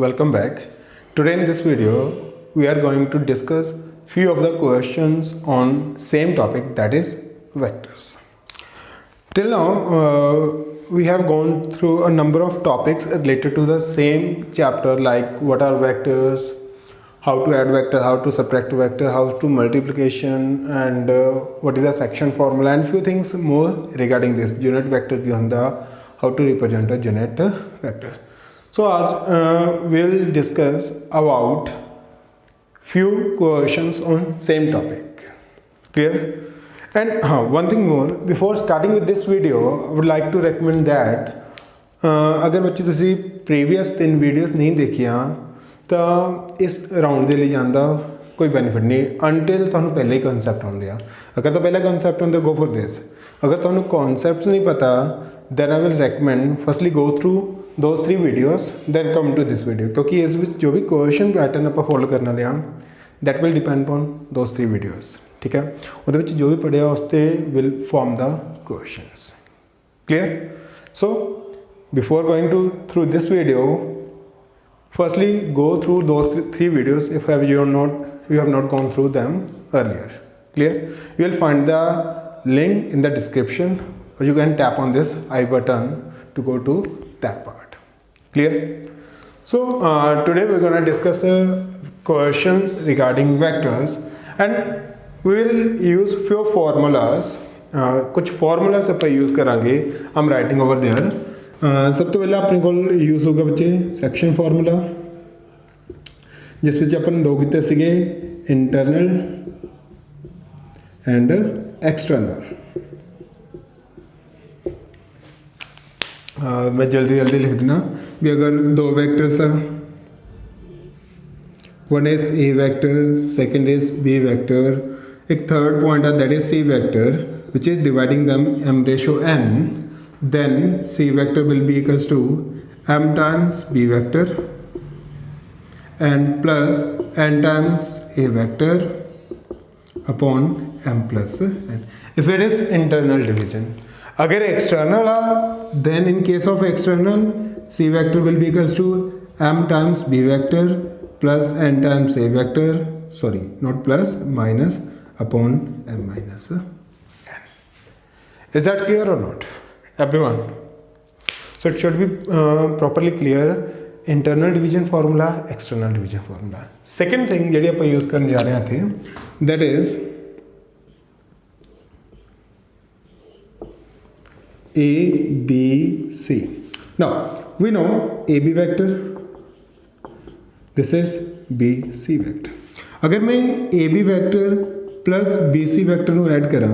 welcome back. Today in this video we are going to discuss few of the questions on same topic, that is vectors. Till now we have gone through a number of topics related to the same chapter, like what are vectors, how to add vector, how to subtract vector, how to multiplication, and what is the section formula, and few things more regarding this unit vector ki hunda, how to represent a unit vector. So आज we'll discuss about few questions on same topic. Clear? And one thing more, before starting with this video, I would like to recommend that अगर बच्चे तुसी previous 3 videos नहीं देखियां तो इस round दे लिए जांदा कोई बेनिफिट नहीं until तुहानू पहले ही concept आउंदे आ. अगर तो पहले concept आउंदे go for this. अगर तुहानू concepts नहीं पता then I will recommend firstly go through those 3 videos then come to this video, क्योंकि इस विच जो भी क्वेश्चन पैटर्न आप फॉलो करना लिया that will depend on those 3 videos. ठीक है, उहदे विच जो भी पढ़िया उसते will form the questions. Clear? So before going to through this video, firstly go through those 3 videos if you have not gone through them earlier. Clear? You will find the link in the description, or you can tap on this I button to go to that part. Clear? So today we're going to discuss questions regarding vectors, and we will use few formulas. कुछ formulas ਆਪਾਂ use करांगे. I'm writing over there. सब तो पहले अपने को use होगा बच्चे सेक्शन फार्मूला, जिस विच अपन दो किते सीगे इंटरनल एंड एक्सटर्नल. मैं जल्दी लिख देना भी. अगर दो वेक्टर्स है, one is A vector, second is B vector, एक थर्ड पॉइंट है that is C vector which is dividing them m ratio n, then c vector will be equals to m times b vector and plus n times a vector upon m plus n. If it is internal division. अगर external है then in case of external c vector will be equals to m times b vector plus n times a vector, sorry not plus, minus upon m minus n. Is that clear or not everyone? So it should be properly clear. Internal division formula, external division formula. Second thing ਜਿਹੜੀ ਆਪਾਂ use करने जा रहे थे, that is A B C. Now we know AB vector, this is BC vector. अगर मैं AB vector plus BC vector ਨੂੰ add करा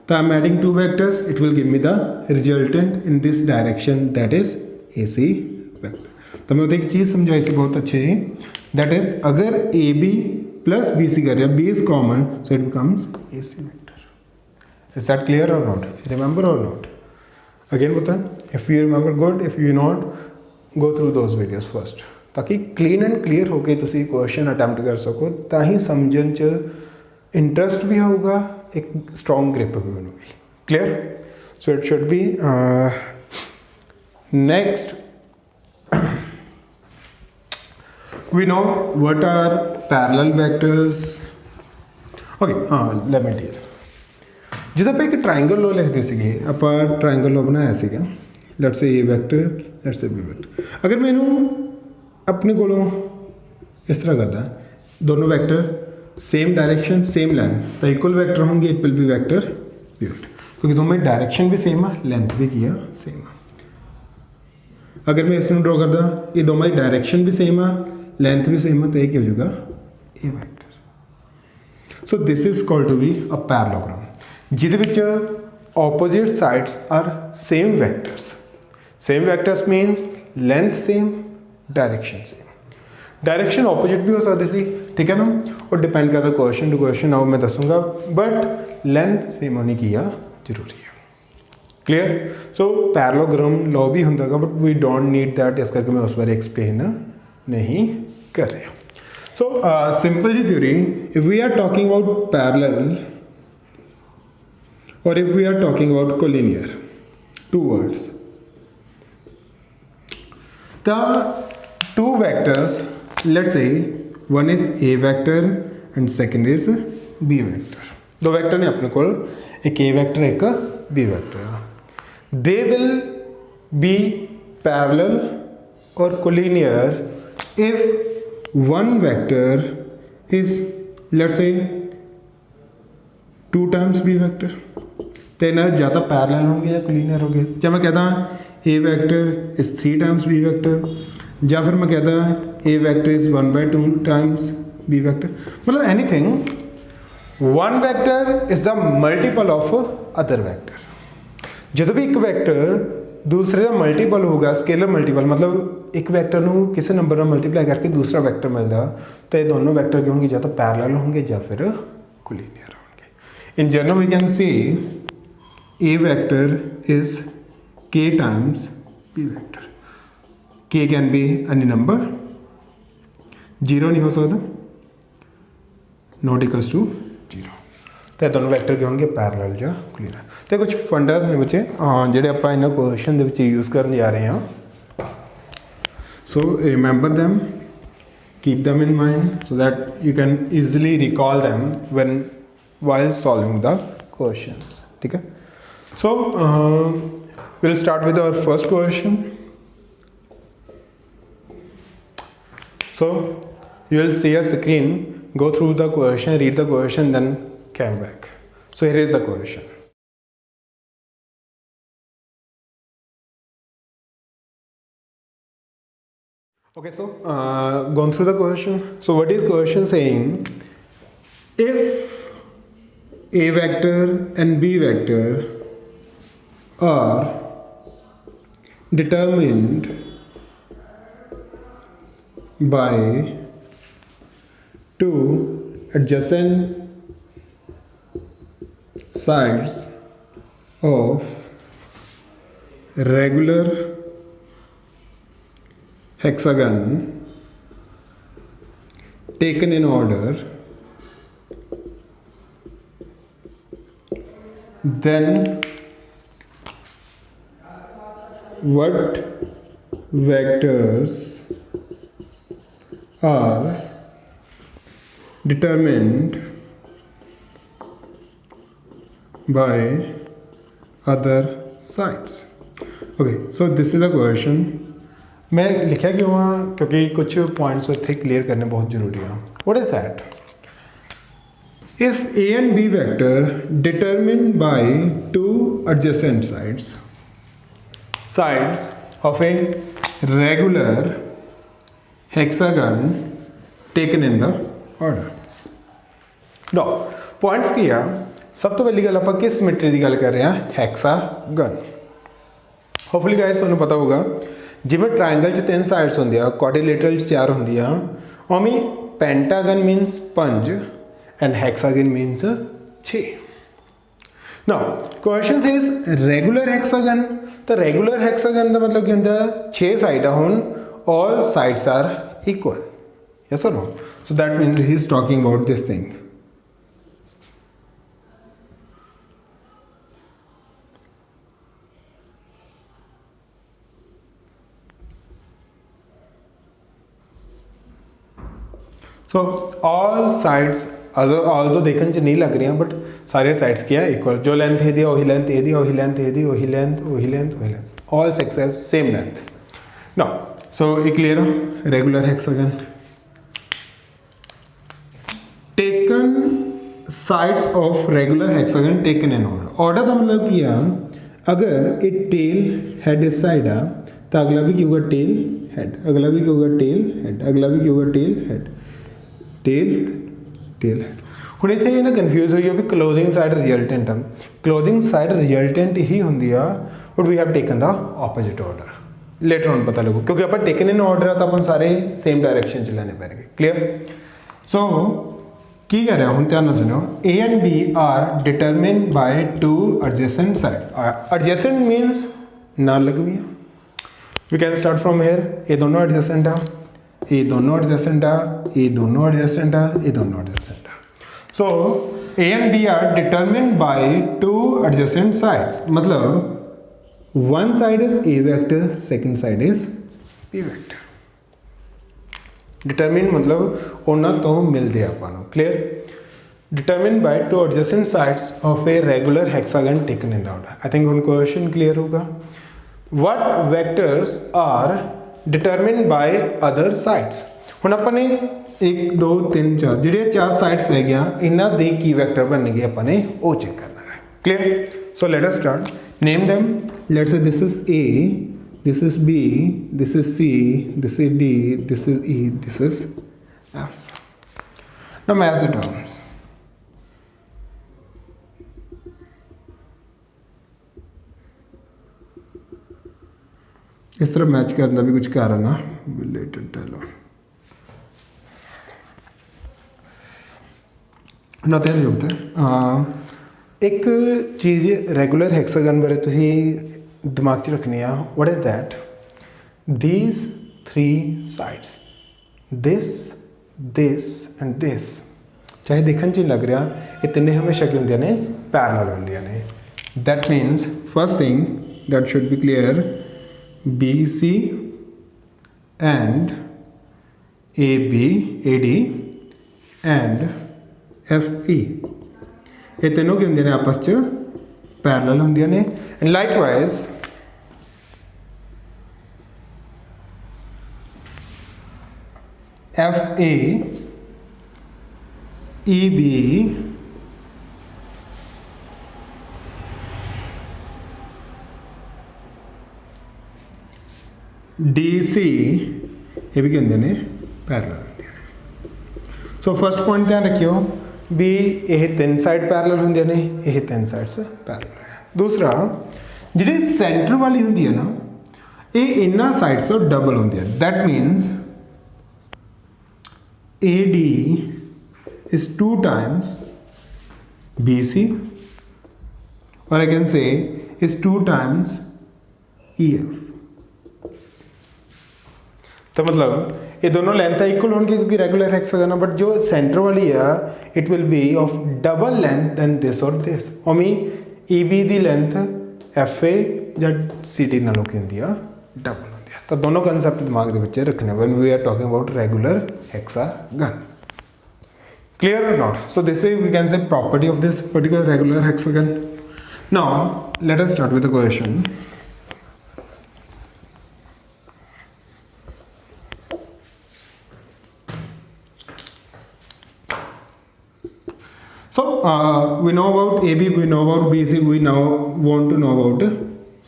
तो I am adding 2 vectors, it will give me the resultant in this direction, that is AC vector. तो मैं एक चीज़ समझाई सी बहुत अच्छे, that is अगर AB plus BC कर रहा, B is common, so it becomes AC vector. Is that clear or not? Remember or not? Again बता, if you remember good, if you not, go through those videos first, ताकि clean and clear होके तुसी question attempt कर सको, ताही समझन च interest भी होगा, एक स्ट्रॉन्ग ग्रिप भी बनोगी. Clear? So it should be next. we know what are parallel vectors. okay, let me tell. ਜਦੋਂ ਆਪਾਂ ਇੱਕ ਟ੍ਰਾਇੰਗਲ ਲੋ ਲਿਖਦੇ ਸੀਗੇ, ਆਪਾਂ ਟ੍ਰਾਇੰਗਲ ਲੋ ਬਣਾਇਆ ਸੀਗਾ, let's say A vector, let's say B vector. ਅਗਰ ਮੈਂ ਇਹਨੂੰ ਆਪਣੇ ਕੋਲੋਂ ਇਸ ਤਰ੍ਹਾਂ ਕਰਦਾ, ਦੋਨੋਂ vector same direction same length, तो इक्वल वेक्टर होंगे, it will be vector B vector, क्योंकि दोनों डायरेक्शन भी सेम है, लेंथ भी किया सेम है. अगर मैं इसमें ड्रॉ करदा, ये दोनों डायरेक्शन भी सेम है, लेंथ भी सेम है, तो ये क्या हो जाएगा a vector. So this is called to be a parallelogram, जिहदे which opposite sides are same vectors. Same vectors means length same, direction same. Direction opposite भी हो सकती सी, ठीक है ना, और डिपेंड करता क्वेश्चन टू क्वेश्चन, आओ मैं दसूँगा, बट लेंथ सेम होने की जरूरी है. क्लियर? सो पैरेललोग्राम लॉ भी होंगे, but we don't need that, इस करके मैं उस बारे एक्सप्लेन नहीं कर रहा. सो सिंपल जी theory, if we are talking about parallel और if we are talking about collinear, 2 words, the two vectors, let's say one is a vector and second is b vector. दो vector ने अपने को, एक a vector एक b vector. They will be parallel or collinear if one vector is, let's say, 2 times b vector. तो इन्हें ज़्यादा parallel होंगे या कोलिनियर होंगे. जब मैं कहता हूँ a vector is 3 times b vector, या फिर मैं कहता हूँ a vector is 1/2 times b vector, मतलब anything, one vector is the multiple of other vector. ਜਦੋਂ ਵੀ ਇੱਕ ਵੈਕਟਰ ਦੂਸਰੇ ਦਾ ਮਲਟੀਪਲ ਹੋਊਗਾ, ਸਕੇਲਰ ਮਲਟੀਪਲ, ਮਤਲਬ ਇੱਕ ਵੈਕਟਰ ਨੂੰ ਕਿਸੇ ਨੰਬਰ ਨਾਲ ਮਲਟੀਪਲਾਈ ਕਰਕੇ ਦੂਸਰਾ ਵੈਕਟਰ ਮਿਲਦਾ, ਤਾਂ ਇਹ ਦੋਨੋਂ ਵੈਕਟਰ ਕੀ ਹੋਣਗੇ, ਜਾਂ ਤਾਂ ਪੈਰਲਲ ਹੋਣਗੇ ਜਾਂ ਫਿਰ ਕੋਲੀਨੀਅਰ ਹੋਣਗੇ. In general we can say a vector is k times b vector. k can be any number, 0 नहीं हो सकता, not equals to 0. तो दोनों वैक्टर के होंगे पैरेलल या कोलिनियर. तो कुछ फंडास ने बच्चे ਜਿਹੜੇ ਆਪਾਂ ਇਹਨਾਂ ਕੁਐਸਚਨ ਦੇ ਵਿੱਚ ਯੂਜ਼ ਕਰਨ ਜਾ ਰਹੇ ਹਾਂ. So remember them, keep them in mind so that you can easily recall them while solving the questions. ठीक है. So we'll start with our first question. So you will see a screen, go through the question, read the question, then come back. So here is the question. Okay, so gone through the question. So what is question saying? If a vector and b vector are determined by two adjacent sides of regular hexagon taken in order, then what vectors are determined by other sides? Okay, so this is a question. मैं लिखा क्यों हाँ, क्योंकि कुछ points इतने clear करने बहुत जरूरी हैं. What is that? If a and b vector determined by two adjacent sides of a regular hexagon taken in the order. Now, points की है. सब तो पहली गल आप किस सिमेट्री की गल कर रहे हैं, हैक्सागन. होपफुली गाइस तुहानूं पता होगा जिवें ट्रायंगल च 3 साइड्स होंदियां, क्वाड्रिलेटरल च 4 होंदियां, उवें pentagon means 5 and hexagon means 6. Now question is regular hexagon. तो रेगुलर हेक्सागन का मतलब क्या होंदा, 6 साइडां होण, all sides are equal. Yes और no? So that means he is talking about this thing. So all sides although देखने च नहीं लग रही हैं, बट सारे साइड्स क्या है, इक्वल. जो लेंथ है दी वही लेंथ है दी, वही लेंथ है दी, वही लेंथ, वही लेंथ, वही length. All six have same length. Now so ये क्लियर हो. Regular hexagon taken sides of regular hexagon taken in order. Order का मतलब किया, अगर एक टेल हेड इस साइड आ तो अगला भी क्या होगा, टेल हेड, अगला भी क्या होगा, टेल हेड, अगला भी क्या होगा, tail head, tail tail head. ਹੁਣ ਇੱਥੇ ਇਹ ਨਾ ਕਨਫਿਊਜ਼ ਹੋਈ ਵੀ ਕਲੋजिंग ਸਾਈਡ ਰਿਜ਼ਲਟੈਂਟ ਆ. ਕਲੋजिंग ਸਾਈਡ ਰਿਜ਼ਲਟੈਂਟ ਹੀ ਹੁੰਦੀ ਆ, but we have taken the opposite order. Later on ਪਤਾ ਲੱਗੂ, ਕਿਉਂਕਿ ਆਪਾਂ ਟੇਕਨ ਇਨ ਆਰਡਰ ਆ ਤਾਂ ਆਪਾਂ ਸਾਰੇ ਸੇਮ ਡਾਇਰੈਕਸ਼ਨ ਚ ਲੈਣੇ ਪੈਣਗੇ. ਕਲੀਅਰ? ਸੋ ਕੀ ਕਰ ਰਿਹਾ ਹੁਣ, ਧਿਆਨ ਨਾਲ ਸੁਣਿਓ. A and B are determined by two adjacent sides. Adjacent means ਨਾਲ ਲੱਗਵੀਆਂ. We can start from here. ਇਹ ਦੋਨੋਂ adjacent ਆ, ਇਹ ਦੋਨੋਂ adjacent ਆ, ਇਹ ਦੋਨੋਂ adjacent ਆ, ਇਹ ਦੋਨੋਂ adjacent ਆ. So A and B are determined by two adjacent sides. मतलब one side is A vector, second side is B vector. Determine मतलब ਉਹਨਾਂ ਤੋਂ ਮਿਲਦੇ ਆਪਾਂ ਨੂੰ clear determined by two adjacent sides of a regular hexagon taken in the order I think ਹੁਣ question clear होगा what vectors are determined by other sides ਹੁਣ ਆਪਾਂ ਨੇ 1 2 3 4 ਜਿਹੜੇ 4 sides ਰਹਿ ਗਿਆ ਇਹਨਾਂ ਦੇ ਕੀ ਵੈਕਟਰ ਬਣਨਗੇ ਆਪਾਂ ਨੇ ਉਹ ਚੈੱਕ ਕਰਨਾ ਹੈ clear so let us start name them let's say this is A this is B this is C this is D this is E this is F now match the terms इस तरह match करने का भी कुछ कारण है related dialogue ना ध्यान दियो एक चीज़ रेगुलर हेक्सागन बारे तुसी दिमाग च रखनी है what is that these 3 sides this this and this चाहे देखने च लग रहा ये तिने हमेशा की होंगे ने पैरेलल होंगे ने that मीनस first thing that should be clear BC and AB AD and FE ये तीनों की होंगे ने आपस च पैरेलल होंगे ने and likewise FA EB DC ये भी कहते हैं पैरेलल सो फर्स्ट पॉइंट ध्यान रखियो भी ये 3 साइड पैरेलल होंगे ने ये 3 साइड्स पैरेलल है दूसरा जी सेंटर वाली होंगी है ना ये इन्ना साइड्स तो डबल होंगी है that मीनस AD is 2 times BC or I can say is 2 times EF तो मतलब ये दोनों लेंथ इक्वल होंगे क्योंकि रेगुलर हेक्सागन है बट जो सेंटर वाली है it will be of double length than this और दिस ओमी EB दी लेंथ FA या CD नालों की होंगी है डबल होंगी है तो दोनों कंसेप्ट दिमाग के बच्चे रखने when we are talking about regular hexagon clear or not so this is we can say property of this particular regular hexagon now let us start with the question so we know about AB we know about BC we now want to know about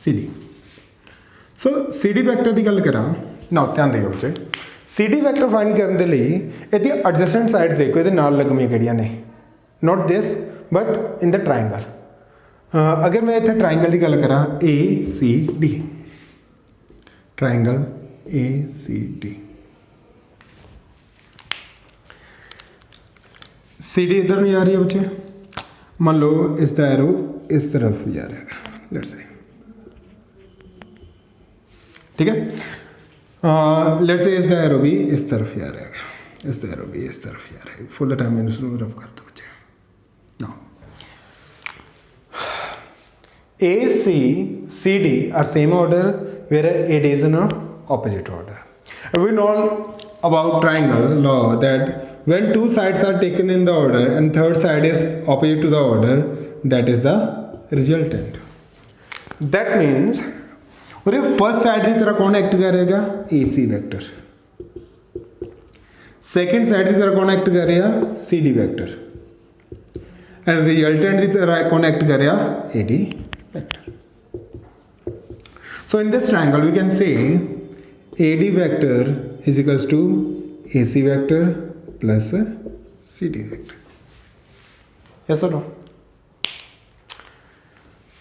CD so CD vector ਦੀ ਗੱਲ ਕਰਾਂ now ਧਿਆਨ ਦਿਓ ਬੱਚੇ CD vector find ਕਰਨ ਦੇ ਲਈ ਇਹਦੀ adjacent sides ਦੇਖੋ ਇਹਦੇ ਨਾਲ ਲੱਗਮੀਆਂ ਕਿਹੜੀਆਂ ਨੇ note this but in the triangle ਅਗਰ ਮੈਂ ਇੱਥੇ ਟ੍ਰਾਇੰਗਲ ਦੀ ਗੱਲ ਕਰਾਂ ACD ट्राइंगल ACD CD इधर नहीं आ रही है बच्चे मान लो इसका एरो इस तरफ जा रहा है लेट्स से ठीक है लेट्स से इसका एरो भी इस तरफ जा रहा है इसका एरो भी इस तरफ जा रहा है फुल द टाइम मैंने उसको रफ कर दो बच्चे now ACD are same order where AD is in a opposite order. We know about triangle law that when two sides are taken in the order and third side is opposite to the order, that is the resultant. That means first side की तरह कौन act करेगा AC vector second side की तरह कौन act करेगा CD vector and resultant की तरह कौन एक्ट करेगा AD vector. So in this triangle we can say AD vector is equals to AC vector plus CD vector. Yes or no?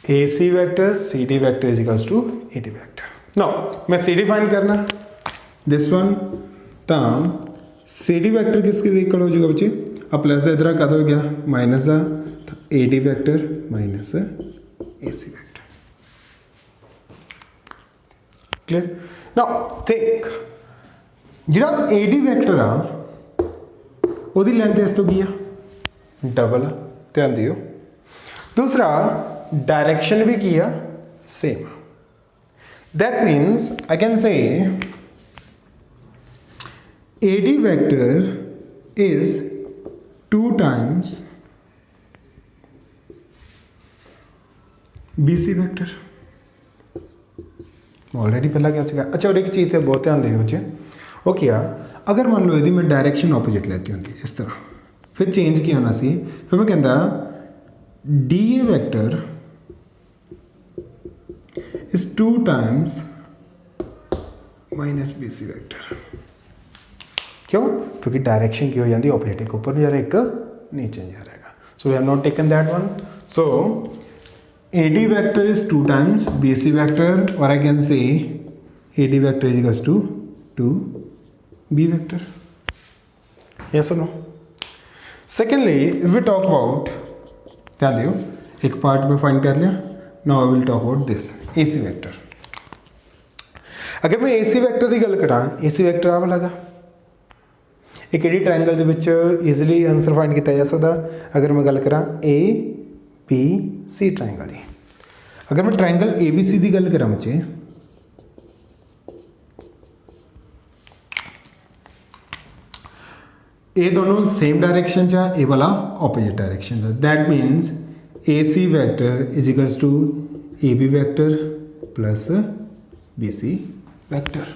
AC vector CD vector is equals to AD vector. Now मैं CD find करना this one तो CD vector किसके equal हो जाएगा बच्चे अब plus इधर का हो गया minus AD vector minus AC vector. Clear? Now think जिहड़ा AD vector आ ਉਹਦੀ ਲੈਂਥ ਇਸ ਤੋਂ ਕੀ ਆ ਡਬਲ ਆ ਧਿਆਨ ਦਿਓ ਦੂਸਰਾ ਡਾਇਰੈਕਸ਼ਨ ਵੀ ਕੀ ਆ same that means I can say AD vector is 2 times BC vector. Already पहला क्या सीगा। अच्छा, और एक चीज़ है बहुत ध्यान दियो जी, वो क्या, अगर मान लो यदि मैं डायरेक्शन ऑपोजिट लेती होंगी इस तरह, फिर चेंज किया होना सी, फिर मैं कहता DA vector is 2 times minus BC vector। क्यों? क्योंकि डायरेक्शन की हो जाती ऑपोजिट, एक ऊपर जा रहा है एक नीचे जा रहेगा। So we have not taken that one. So AD vector is 2 times BC vector, or I can say AD vector is equals to 2B vector. Yes or no? Secondly, if we talk about, ध्यान दियो, एक part में find कर लिया। Now I will talk about this AC vector। अगर मैं AC vector की गल करा, AC vector आ वाला गा, एक एडी ट्रायंगल दे विच ईजिली आंसर फाइंड किया जा सकता। अगर मैं गल करा ABC ट्रायंगल की, अगर मैं ट्रायंगल ABC की गल करा बच्चे, ये दोनों सेम डायरेक्शन चा, ये वाला ऑपोजिट डायरेक्शन चा। That means AC vector is equals to AB vector plus BC vector.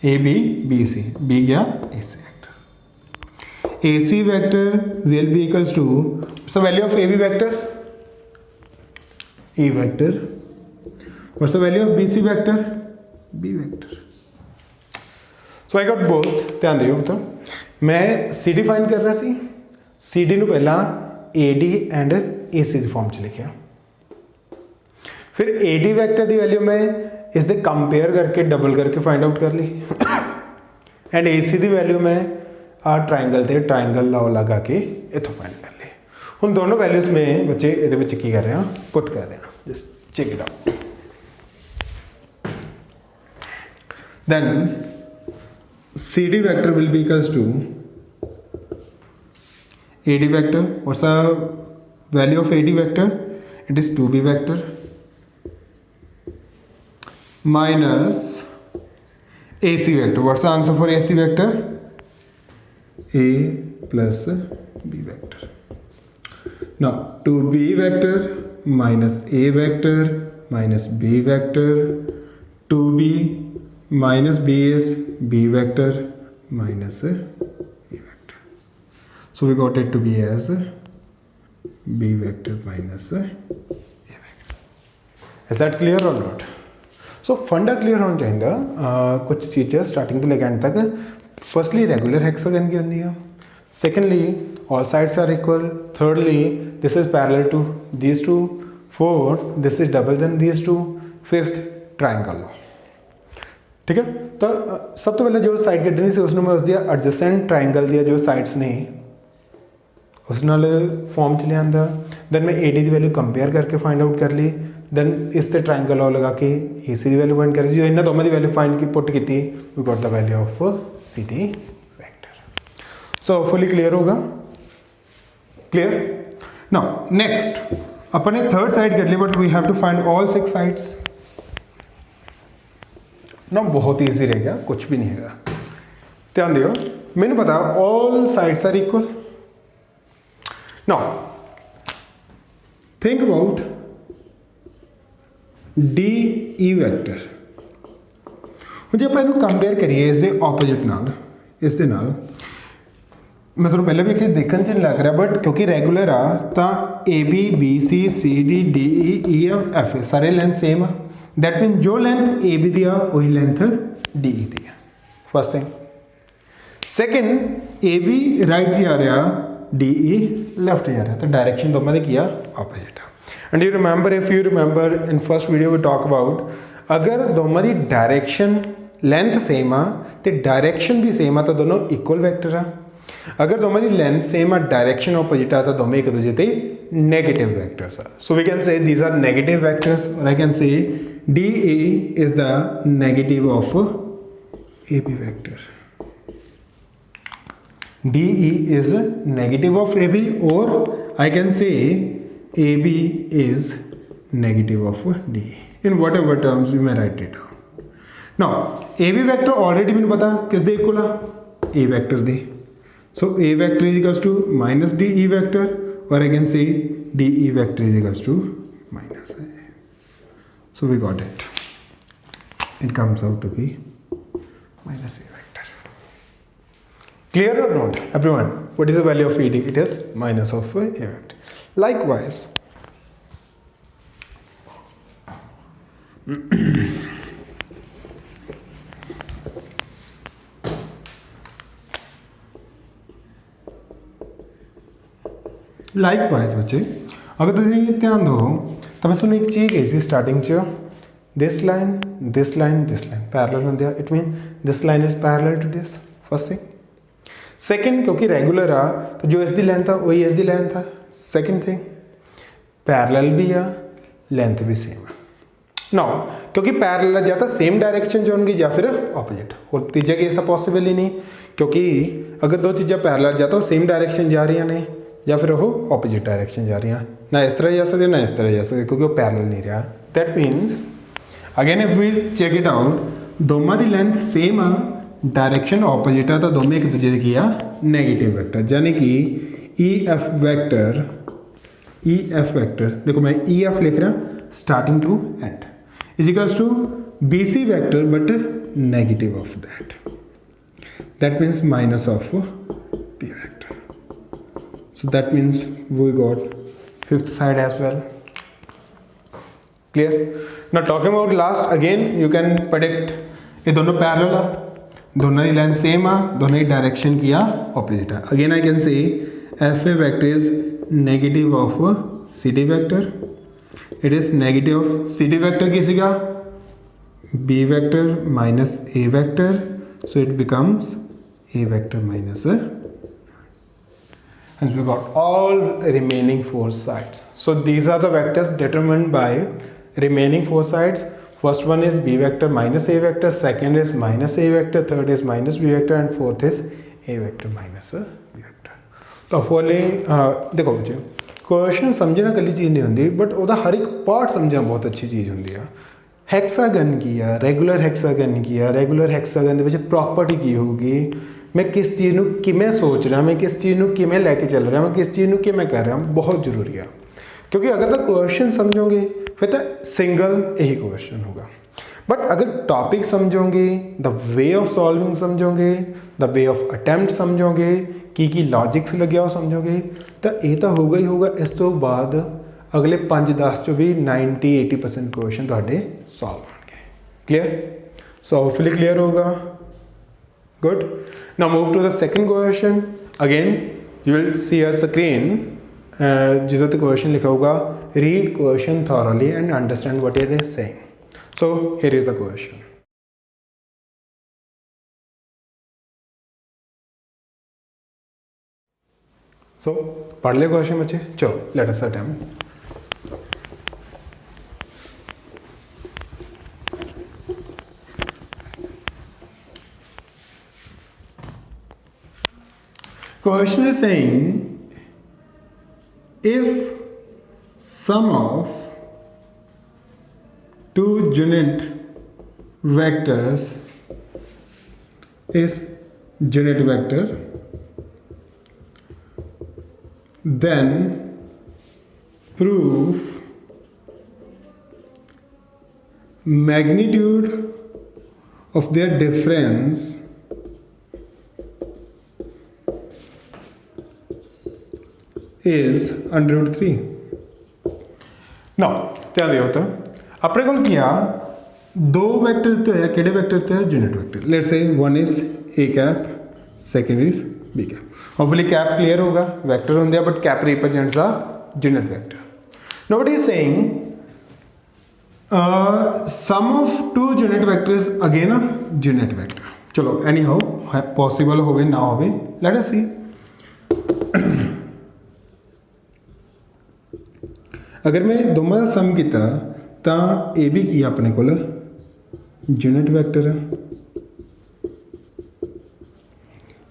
AB BC, B गया AC vector. AC vector will be equals to, so value of AB vector A vector, what's the value of BC vector B vector. So I got both. ध्यान दियो तो मैं CD find कर रहा सी, CD ਨੂੰ ਪਹਿਲਾਂ AD and AC the farm ਚ ਲਿਖਿਆ, फिर AD ਵੈਕਟਰ ਦੀ ਵੈਲਿਊ ਮੈਂ ਇਸ ਦੇ ਕੰਪੇਅਰ ਕਰਕੇ ਡਬਲ ਕਰਕੇ फाइंड आउट कर ली, एंड AC ਦੀ ਵੈਲਿਊ मैं आ ट्रायंगल ਤੇ ट्रायंगल ਲਾ लगा के इथों फाइंड कर ली। ਹੁਣ दोनों वैल्यूज में बच्चे ਇਹਦੇ ਵਿੱਚ ਕੀ कर रहे हैं, पुट कर रहे हैं। Just check it out. Then CD vector will be equals to AD vector. What's the value of AD vector? It is 2B vector minus AC vector. What's the answer for AC vector? A plus B vector. Now 2B vector minus A vector minus B vector, 2B minus B is B vector minus A vector. So we got it to be as B vector minus A vector. Is that clear or not? So फंडा clear होना चाहिए। कुछ चीज़ें starting to लेकर end तक। Firstly regular hexagon की होती है, secondly all sides are equal, thirdly this is parallel to these two, fourth this is double then these two, fifth triangle. ठीक है, तो सब तो पहले जो साइड कड्डनी से उसने मैं उसकी एडजेसेंट ट्रायंगल दी जो साइड्स ने उस नाल फॉर्म च लिया। दैन मैं AD की वैल्यू कंपेयर करके फाइंड आउट कर ली, दैन इस ते ट्रायंगल और लगा के AC की वैल्यू फाइंड कर ली। जो इन्होंने दोनों की वैल्यू फाइंड की पुट की, we got the value of CD vector. So fully clear होगा? क्लियर? नाउ नेक्स्ट अपने थर्ड साइड कर ली, but we have to find all 6 sides. ना बहुत ईजी रहेगा, कुछ भी नहीं है। ध्यान दियो, मैंने पता all sides are equal. Now think about DE vector. जो आप इन्हें कंपेयर करिए इस दे ऑपोजिट नाल, इस दे नाल मैं थोड़ा पहले भी देखने च नहीं लग रहा, बट क्योंकि रेगुलर आ तो AB BC CD DE EF सारे लेंथ सेम आ। दैट मीन जो लेंथ AB दी आ वही लेंथ DE दी आ। First thing. Second AB right जा रहा, DE लेफ्ट जा रहा, तो डायरेक्शन दोनों की किया ऑपोजिट आ। And you remember, if you remember in first video we talk about, अगर दोनों की डायरेक्शन लेंथ सेम आ तो डायरेक्शन भी सेम आ तो दोनों इक्वल वैक्टर आ। अगर दोनों की लेंथ सेम आ डायरेक्शन ऑपोजिट आ तो दोनों एक दूसरे ते नेगेटिव वैक्टर्स आ। So we can say these are negative vectors, और I can say DA is the negative of AB vector. DE is negative of AB, or I can say AB is negative of DE. In whatever terms we may write it down. Now A B vector already मैंने पता किस दे equal आ A vector दे so A vector is equals to minus D E vector और I can say D E vector is equals to minus A so we got it comes out to be minus a vector. Clear or not everyone? What is the value of ED? It is minus of a vector. Likewise बच्चे अगर तुम ध्यान दो तो मैं सुन एक चीज़ कही थी स्टार्टिंग च दिस लाइन पैरेलल होंगे it mean this line is parallel to this first thing second क्योंकि रेगुलर आ तो जो इसकी लेंथ आ वही इसकी लेंथ आ सेकंड थिंग पैरेलल भी आ लेंथ भी सेम आ नाउ क्योंकि पैरेलल या तो सेम डायरेक्शन च होंगी या फिर ऑपोजिट और तीजा केस पॉसिबल ही नहीं क्योंकि अगर दो चीज़ें पैरेलल या तो सेम डायरेक्शन जा रही ने या फिर वो ऑपोजिट डायरेक्शन जा रही ना इस तरह जा सकते ना इस तरह जा सकते क्योंकि वो पैरेलल नहीं रहा that means again if we check it out दोनों की लेंथ सेम आ डायरेक्शन ऑपोजिट आ तो दोनों एक दूसरे की आ नेगेटिव वैक्टर यानी कि ई एफ वैक्टर देखो मैं ई एफ लिख रहा starting to end is equals to B C vector but negative of that means minus of P vector so that means we got fifth side as well. Clear? Now talking about last again you can predict ये दोनों parallel आ दोनों की length same आ दोनों की direction की आ opposite आ again I can say F A vector is negative of C D vector it is negative of C D vector किसी का B vector minus A vector so it becomes A vector minus and we got all remaining four sides. So these are the vectors determined by remaining four sides. First one is b vector minus a vector, second is minus a vector, third is minus b vector and fourth is a vector minus b vector. तो फॉरली देखो बच्चे question समझना कली चीज़ नहीं होंगी but वह हर एक part समझना बहुत अच्छी चीज़ होंगी है हैक्सागन की है रेगुलर हैक्सागन की है रेगुलर हैक्सागन के प्रॉपर्टी की होगी मैं किस चीज़ को किमें सोच रहा मैं किस चीज़ को किमें लैके चल रहा मैं किस चीज़ को किमें कर रहा बहुत जरूरी है क्योंकि अगर तो क्वेश्चन समझोगे फिर तो सिंगल यही क्वेश्चन होगा बट अगर टॉपिक समझोगे द वे ऑफ सॉल्विंग समझोगे द वे ऑफ अटैम्प्ट समझोगे की लॉजिक्स लगे हो समझोगे तो ये तो होगा ही होगा इस तो बाद अगले 5-10 चो भी 90-80% क्वेश्चन तुहाडे सॉल्व होंगे क्लियर सो होपफुली क्लियर होगा good now move to the second question again you will see a screen जिस पे क्वेश्चन लिखा होगा read question thoroughly and understand what it is saying so here is the question so पढ़ ले question बच्चे चलो let us attempt question is saying if sum of two unit vectors is unit vector then prove magnitude of their difference is under root 3 now ध्यान दियो तो अपने को किया दो वेक्टर तो है किहड़े वेक्टर तो है unit vector let's say one is A cap second is B cap hopefully cap clear होगा वेक्टर होंगे but cap represents a unit vector now what is saying sum of two unit vector is again a unit vector चलो anyhow possible होवे ना होवे let us सी अगर मैं दोनों का सम किया तो ए भी की अपने को यूनिट वैक्टर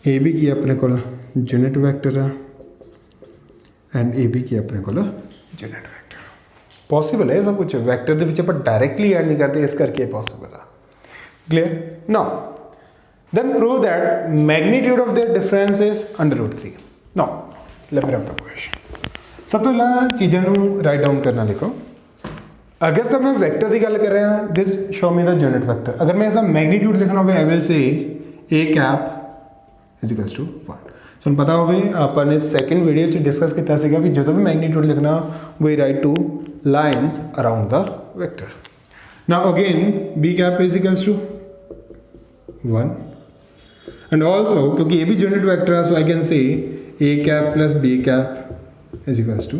ए भी की अपने को यूनिट वैक्टर एंड ए भी की अपने को यूनिट वैक्टर पॉसिबल है सब कुछ वैक्टर के पीछे पर डायरेक्टली ऐड नहीं करते इस करके पॉसिबल है Clear? Now then prove that magnitude of their difference is under root 3. Now let me write the question. सब तो पहला चीज़ों को राइट डाउन करना लिखो. अगर तो मैं वेक्टर की गल कर रहा this show me the unit vector. अगर मैं इसका मैग्नीट्यूड लिखना हो I will say A cap is equals to 1. So पता हो अपन इस सैकेंड वीडियो च डिस्कस किया सीगा भी जो भी मैग्नीट्यूड लिखना we write two lines around the vector. Now again B cap is equals to 1 and also क्योंकि ये भी यूनिट वेक्टर है सो I can say A cap plus B cap is equals to.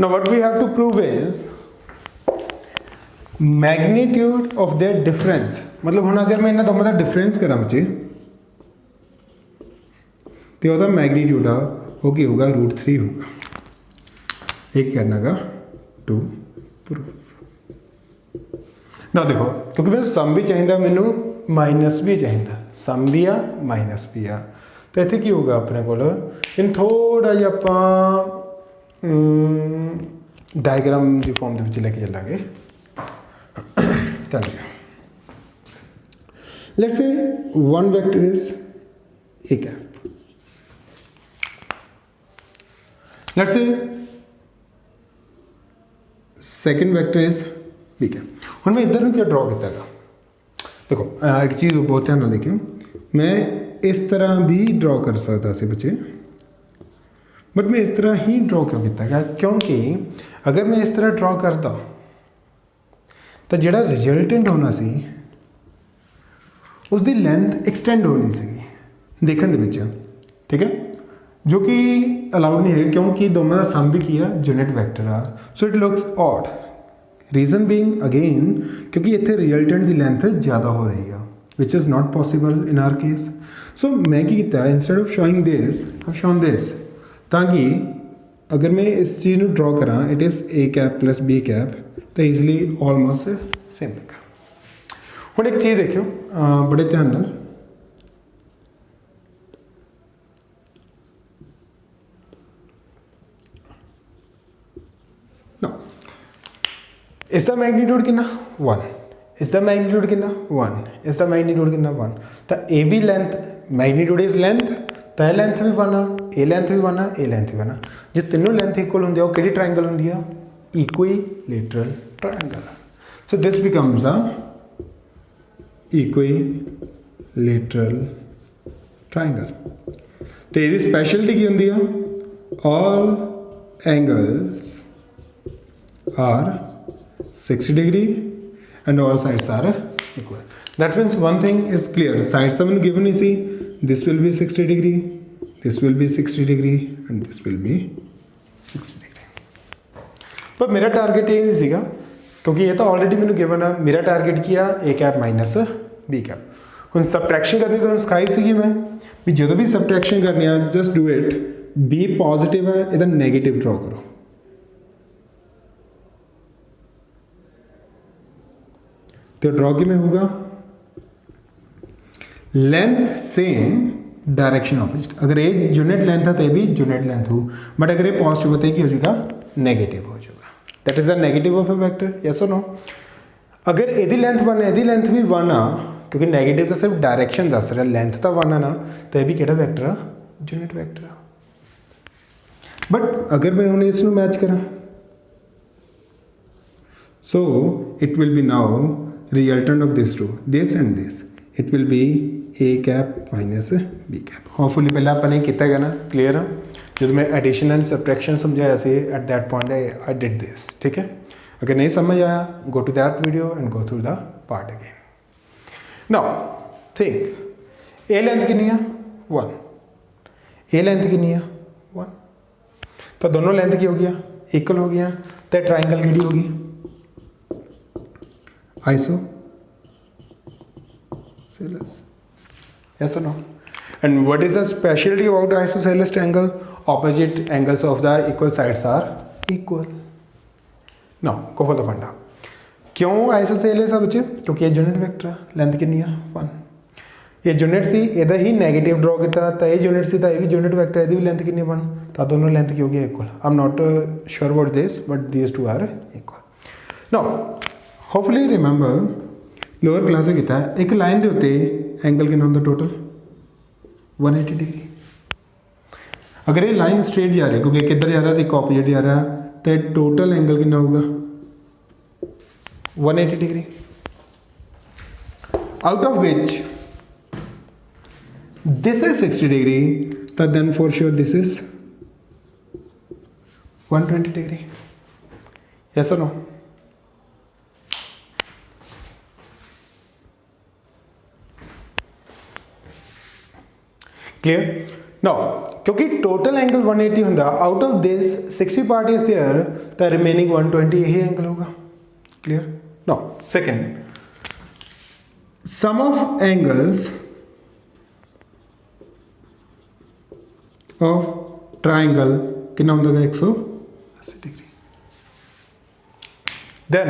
Now what we have to prove is magnitude of their difference. मतलब हुन अगर मैं इन्हां दोवां दा डिफरेंस करां बच्चे तो ਉਹਦਾ मैग्नीट्यूड आ वो की होगा √3 होगा. एक करना का टू प्रूफ. ना देखो क्योंकि मैंने सम भी चाहिए मैनू माइनस भी चाहिए. सम भी आ माइनस भी आ तो इत्थे की होगा अपने कोल इन थोड़ा जिहा आपां डायग्राम की फॉर्म के लेके चलांगे. चलिए let's say one vector is A cap. Let's say second vector is B cap. हुण मैं इधर क्या ड्रॉ किया गा. देखो एक चीज़ बहुत ध्यान देखियो मैं इस तरह भी ड्रॉ कर सकता से बच्चे बट मैं इस तरह ही ड्रॉ क्यों किया गया क्योंकि अगर मैं इस तरह ड्रॉ करता तो जिहड़ा रिजल्टेंट होना सी उसकी लेंथ एक्सटेंड होनी सी देखने दे विच. ठीक है जो कि अलाउड नहीं है क्योंकि दोनों का सम भी किया यूनिट वेक्टर आ so it looks odd. Reason being again क्योंकि इत्थे रिजल्टेंट की लेंथ ज़्यादा हो रही है which is not possible in our case. सो मैं की किया instead of showing this I have shown this ताकि अगर मैं इस चीज़ को ड्रॉ करा it is A cap plus B cap तो ईजली ऑलमोस्ट सेम लिखा. हुण एक चीज़ देखियो बड़े ध्यान नाल इसका मैग्नीट्यूड कितना 1. इसका मैग्नीट्यूड कितना 1. इसका मैग्नीट्यूड कितना 1. तो ए भी लेंथ मैग्नीट्यूड इज लेंथ तो लेंथ भी बना ए लेंथ भी बना ए लेंथ भी बना. जो तीनों लेंथ इक्वल होंगे वो किहड़ी ट्रायंगल होंगी है equilateral triangle. So this becomes a equilateral triangle. तो ये स्पैशलिटी की होंगी है all angles are 60 degree and all sides are equal. That means one thing is clear. Sides are given you see this will be 60 degree, this will be 60 degree and this will be 60 degree. पर मेरा target ये नहीं सीगा क्योंकि ये तो already मैंने given है. मेरा टारगेट किया A cap minus B cap. हुण सबट्रैक्शन करनी तो सिखाई सी मैं भी जो भी सबट्रैक्शन करनी है just do it. B positive है इधर नेगेटिव ड्रॉ करो. तो ड्रॉ की में होगा लेंथ सेम डायरेक्शन ऑपोजिट. अगर ये यूनिट लेंथ है तो ये भी यूनिट लेंथ हो बट अगर ये पॉजिटिव होता है कि हो जाएगा नेगेटिव हो जाएगा. That is the negative of A vector. Yes और नो. अगर यदि लेंथ 1 है यदि लेंथ भी 1 आ क्योंकि नेगेटिव तो सिर्फ डायरेक्शन दस रहा लेंथ तो 1 है ना तो यह भी किहड़ा वेक्टर आ यूनिट वेक्टर आ. बट अगर मैं उन्हें इसमें मैच करा so it will be now resultant of this two this and this it will be a cap minus b cap. hopefully पहले अपने कितना गया ना क्लियर है जब मैं एडिशन एंड सब्ट्रैक्शन समझाया say at that point I did this. ठीक है अगर नहीं समझ आया go to that video and go through the part again. Now think A length कितनी है 1. ए लेंथ कितनी है 1. तो दोनों लेंथ की हो गया इक्वल हो गया तो ट्राइंगल की होगी isosceles. Yes or no? And what is the specialty about isosceles triangle? Opposite angles of the equal sides are equal. Now go for the funda. क्यों isosceles है बच्चे क्योंकि ये यूनिट वेक्टर है. लेंथ कितनी है 1. ये यूनिट सी इधर ही नेगेटिव ड्रॉ किया तो ये यूनिट सी तो ये भी यूनिट वेक्टर है भी लेंथ कितनी 1 तो दोनों लेंथ की होगी equal. I am not sure about this but these two are equal. Now hopefully remember lower class किया एक लाइन के उत्ते एंगल कितना होंगे टोटल 180 डिग्री। अगर ये लाइन स्ट्रेट जा रही है क्योंकि किधर जा रहा है तो एक ऑपोजिट जा रहा है तो टोटल एंगल कितना होगा 180 degree, out of which this is 60 degree, then for sure this is 120 degree. Yes or no? Clear? Now, क्योंकि total angle 180 होता, out of this 60 part is there, the remaining 120 यही angle होगा. Clear? Now, second, sum of angles of triangle कितना होगा 180 degree. Then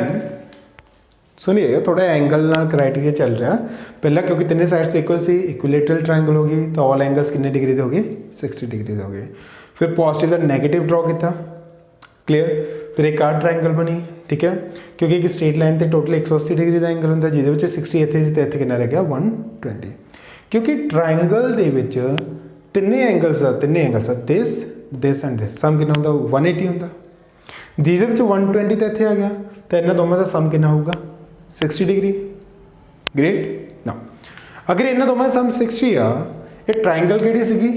सुनिए थोड़ा angle ना criteria चल रहा है पहला क्योंकि तीनों साइड्स इक्वल सी इक्विलेटरल ट्रायंगल होगी तो ऑल एंगल्स कितने डिग्री दे होगी 60 डिग्री दे होगी। फिर पॉजिटिव का नेगेटिव ड्रॉ किया क्लियर, फिर एक आर्ट ट्रायंगल बनी ठीक है क्योंकि एक स्ट्रेट लाइन से टोटल 180 डिग्री का एंगल होंगे जिसे 60 इतने कितना रह गया 120 क्योंकि ट्रायंगल के तिन्ने angles this this and this sum कितना होंगे 180 होंगे जिसे 120 तो इतने आ गया तो इन्होंने दोनों का सम कितना होगा 60 डिग्री। ग्रेट ना अगर इन्होंने दोनों सम 60 आ ये ट्रायंगल केड़ी सी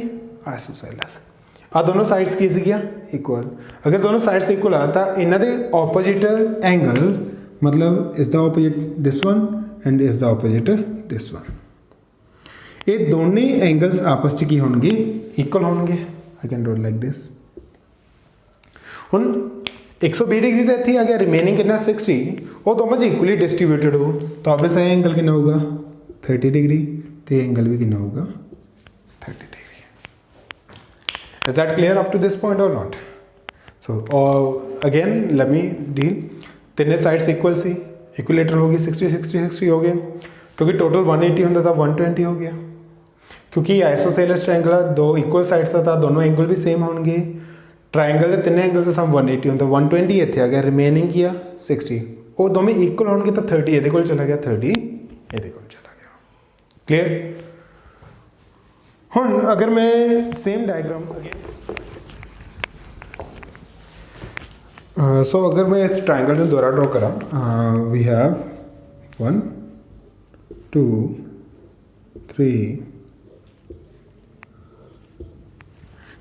आइसोसेलेस आ दोनों साइड्स की सीगियां इक्वल अगर दोनों साइड्स इक्वल आ तो इन्हों के ऑपोजिट एंगल मतलब is the opposite this one and is the opposite this one ये दोनों एंगल्स आपस च की होंगे इक्वल होंगे। I can do like this हुण 120 डिग्री तो इतने आ गया रिमेनिंग कितना 60 वो दोनों इक्वली डिस्ट्रीब्यूटेड हो तो ऑब्वियस है एंगल कितना होगा 30 डिग्री तो एंगल भी कितना होगा 30 degree. Is that clear up to this point और not? So again let me deal तीनों साइड्स इक्वल सी इक्विलेटर होगी 60 60 60 हो गए क्योंकि टोटल 180 होंगे तो 120 हो गया क्योंकि आइसोसेलेस ट्रायंगल दो इक्वल साइड्स था दोनों एंगल भी सेम होंगे ट्रायंगल के तीन एंगल से सम 180 होंगे 120 इतने आ गया रिमेनिंग किया 60 वो दोनों इक्वल होंगे तो 30 ये चला गया 30 ये चला गया। क्लियर? हुण अगर मैं सेम डायग्राम सो अगर मैं इस ट्रायंगल में दोबारा ड्रॉ करा we have 1 2 3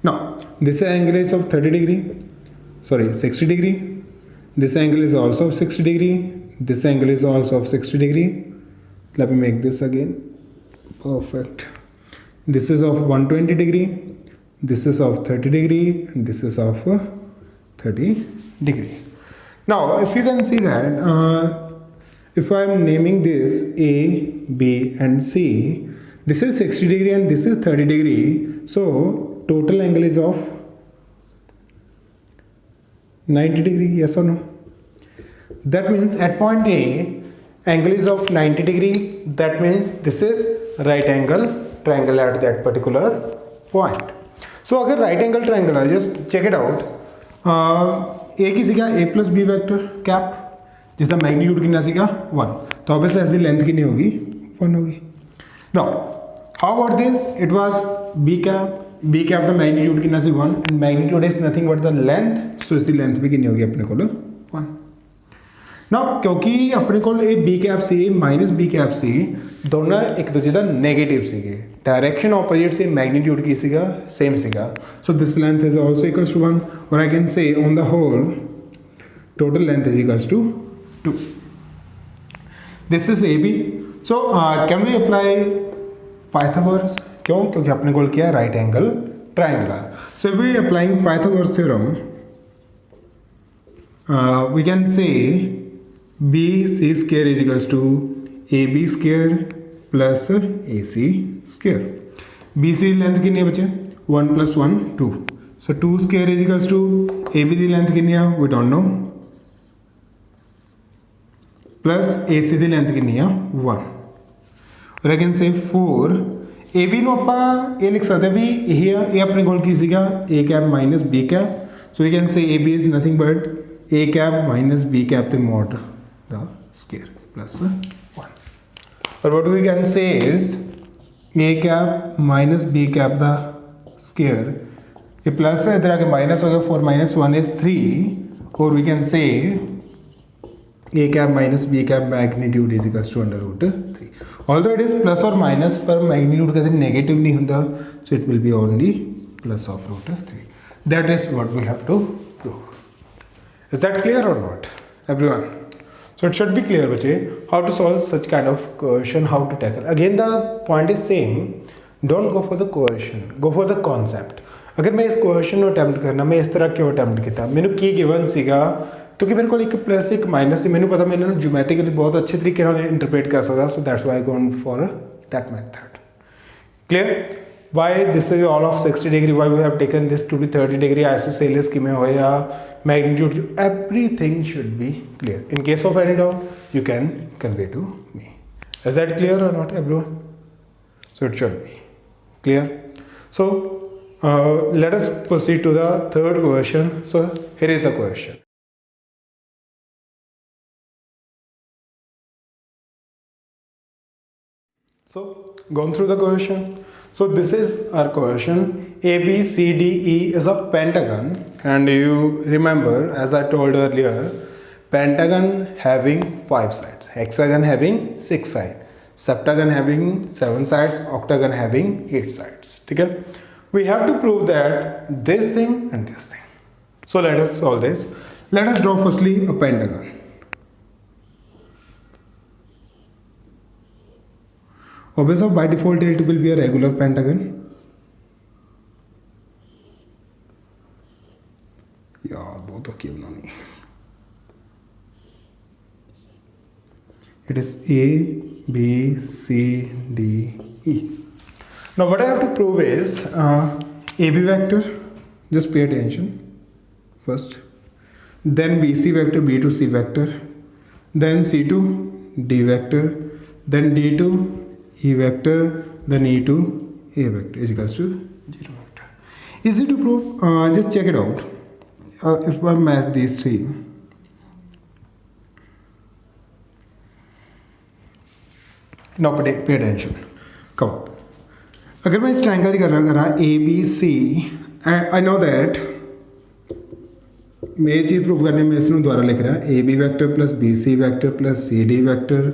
now this angle is of 30 degree sorry 60 degree this angle is also of 60 degree this angle is also of 60 degree let me make this again perfect this is of 120 degree this is of 30 degree and this is of 30 degree। Now if you can see that if I am naming this A B and C this is 60 degree and this is 30 degree so total angle is of 90 degree yes or no? That means at point A angle is of 90 degree that means this is right angle triangle at that particular point। So अगर right angle triangle है just check it out A की सीगा A plus B vector cap जिसका magnitude कितना सीगा 1 तो obviously इसकी length कितनी होगी 1 होगी। Now how about this it was B cap का मैग्नीट्यूड कितना सी 1 and magnitude is nothing but the length so इसकी लेंथ भी कितनी होगी अपने को 1 ना क्योंकि अपने को ये बी कैप सी माइनस बी कैप सी दोनों एक दूसरे का नेगेटिव सीगे डायरेक्शन ऑपोजिट से मैग्नीट्यूड की सीगा सेम सीगा so this length is also equals to 1 और I can say on the whole total length is equals to 2 this is A B. So can we apply Pythagoras क्यों क्योंकि अपने को क्या राइट एंगल ट्रायंगल है। So if we applying Pythagoras theorem we can say B C square is equals to A B square plus A C square B C length कितनी बचे 1 plus 1 2 so 2 square is equals to A B की length कितनी है we don't know plus A C की length कितनी है 1 और I can से 4 ए बी ਨੂੰ ਆਪਾਂ ਇਹ ਲਿਖ ਸਕਦੇ ਵੀ ਇਹ ਆਪਣੇ ਕੋਲ ਕੀ ਸੀਗਾ a cap minus b cap so we can say a b is nothing but a cap minus b cap ਤੇ ਮੋਡ ਦਾ square plus 1. Or what we can say is a cap minus b cap the square. ये plus है, इधर आके minus हो गया, 4 minus 1 is 3, और we can say a cap minus b cap magnitude is equals to under root 3. Although it is plus or minus, पर magnitude कभी negative नहीं होता, so it will be only plus of root 3. That is what we have to prove. Is that clear or not, everyone? So it should be clear, बच्चे, how to solve such kind of question, how to tackle. Again, the point is same. Don't go for the question, go for the concept. अगर मैं इस question ਨੂੰ attempt करना, मैं इस तरह क्यों अटैम्प्ट किया, मैंने की गिवन सीगा क्योंकि मेरे को एक प्लस एक माइनस से मैंने पता मैंने ज्योमेट्रिकली बहुत अच्छे तरीके से इंटरप्रेट कर सकता, so that's why I gone for that method. Clear? Why this is all of 60 degree, why we have taken this to be 30 degree isosceles की में हो या magnitude, everything should be clear. In case of any doubt you can convey to me. Is that clear और not everyone? So it should be clear. So let us proceed to the third question. So here is the question. So going through the question. So this is our question. A B C D E is a pentagon, and you remember, as I told earlier, pentagon having 5 sides, hexagon having 6 sides, septagon having 7 sides, octagon having 8 sides. ठीक है? We have to prove that this thing and this thing. So let us solve this. Let us draw firstly a pentagon. Obviously by default it will be a regular pentagon. यार बहुत okay बनानी. It is A, B, C, D, E. Now what I have to prove is AB vector, just pay attention first, then BC vector, B to C vector, then C to D vector, then D to E vector, then E to A vector is equals to 0 vector. Easy to prove, just check it out. If I match these three, now pay attention, come on. अगर मैं इस triangle की कर रहा A B C, I know that मैं ये चीज़ prove करने में इसमें दोबारा लिख रहा A B vector plus B C vector plus C D vector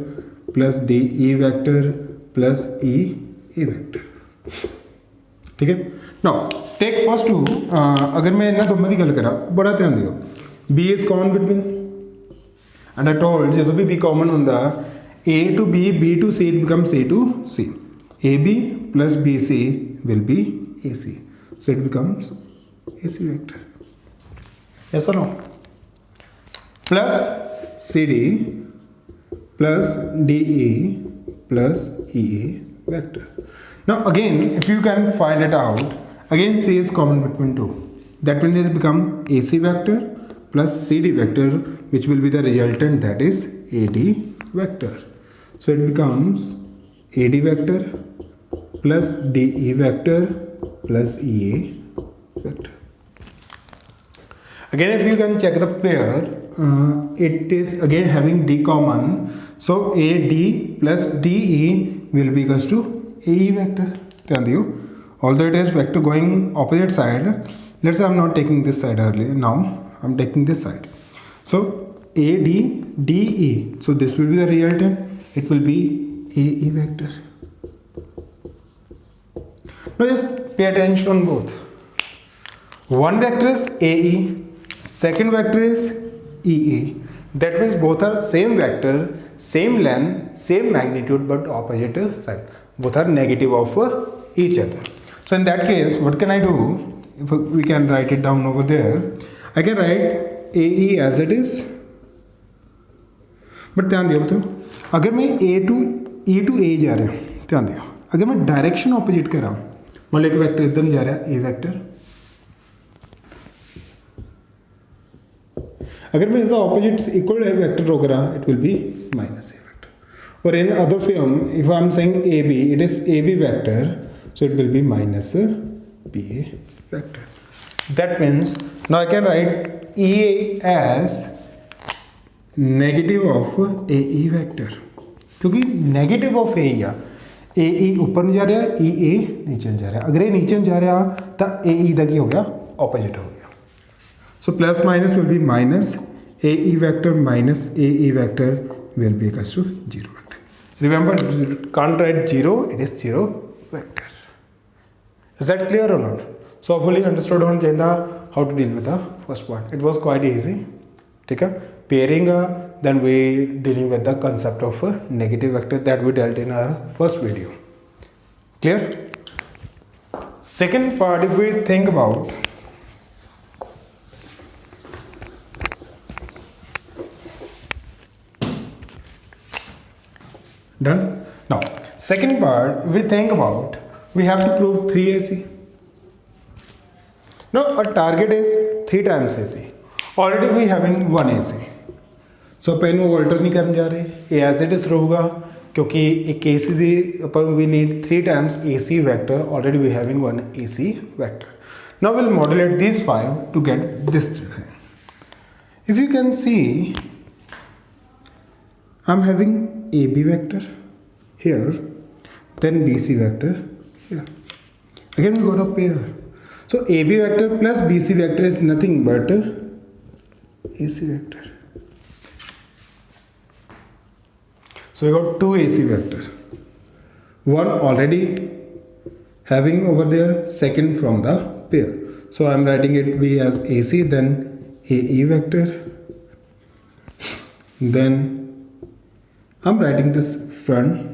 plus D E vector plus E A vector. ठीक है? नाउ टेक फर्स्ट टू, अगर मैं इन्होंने दोनों की गल करा, बड़ा ध्यान दियो, B is common between, and I told जो भी बी कॉमन होंदा, A to B to C, it becomes A to C. AB plus BC will be AC, so it becomes AC vector. Yes or no? Plus CD plus DE plus EA vector. Now again, if you can find it out, again C is common between two. That will become AC vector plus CD vector, which will be the resultant, that is AD vector. So it becomes AD vector plus DE vector plus EA vector. Again, if you can check the pair, it is again having D common, so AD plus DE will be equals to AE vector. ध्यान दियो, although it is vector going opposite side, let's say I'm not taking this side earlier, now I'm taking this side. So AD DE, so this will be the resultant, it will be AE vector. Now just pay attention on both. One vector is AE, second vector is EA. That means both are same vector, same length, same magnitude, but opposite side. Both are negative of each other. So in that case, what can I do? If we can write it down over there, I can write AE as it is. But ध्यान दियो बताओ, अगर मैं A to E to A जा रहा हूँ, ध्यान दियो, अगर मैं डायरेक्शन ऑपोजिट कर रहा हूँ, मान लो एक वेक्टर एकदम जा रहा है ए वेक्टर, अगर मैं इसका ऑपोजिट इक्वल वेक्टर ड्रॉ करा, it will be minus A vector. और in other form, if I am saying A B, it is A B vector, so it will be minus B A vector. That means now I can write E A as negative of A E vector, क्योंकि negative of A E ah, A E ऊपर नहीं जा रहा, ई ए नीचे नहीं जा रहा। अगर ये नीचे नहीं जा रहा तो ए ई का की हो गया, ऑपोजिट हो गया। So plus minus will be minus A E vector minus A E vector will be equals to 0 vector. Remember, can't write 0, it is 0 vector. Is that clear or not? So hopefully understood on Jenda how to deal with the first part. It was quite easy. ठीक है, pairing then we dealing with the concept of a negative vector that we dealt in our first video. Clear? Second part, if we think about done. Now second part, we think about, we have to prove 3 AC. Now our target is 3 times AC. Already we having 1 AC. So pen वो alter नहीं करने जा रहे, ये as it is रहेगा, क्योंकि एक AC दी पर we need 3 times AC vector. Already we having 1 AC vector. Now we'll modulate these 5 to get this. If you can see, I'm having AB vector here, then BC vector here. Again we got a pair. So AB vector plus BC vector is nothing but AC vector. So we got 2 AC vectors. One already having over there, second from the pair. So I'm writing it be as AC, then AE vector. Then I'm writing this front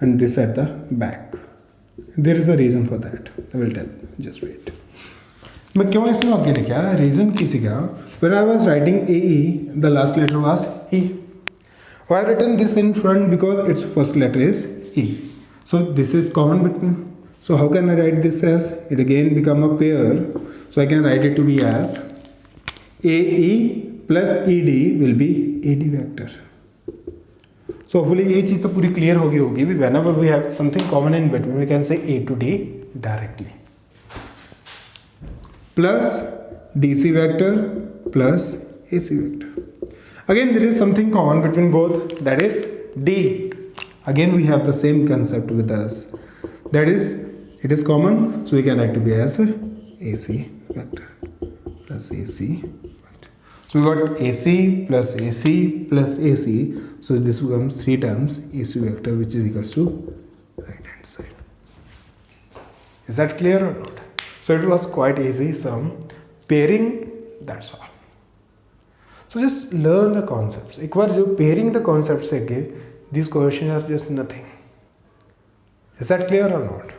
and this at the back. There is a reason for that. I will tell. Just wait. मैं क्यों इसमें आगे लिखा? Reason किसी का? When I was writing AE, the last letter was E. Why I written this in front? Because its first letter is E. So this is common between. So how can I write this as? It again become a pair. So I can write it to be as AE plus ED will be AD vector. So hopefully ये चीज़ तो पूरी clear होगी भी whenever we have something common in between we can say A to D directly. Plus DC vector plus AC vector. Again there is something common between both, that is D. Again we have the same concept with us, that is it is common, so we can write to be as AC vector plus AC. So we got AC plus AC plus AC. So this becomes 3 times AC vector, which is equals to right hand side. Is that clear or not? So it was quite easy, some pairing, that's all. So just learn the concepts. एक बार जो pairing the concepts है कि these questions are just nothing. Is that clear or not?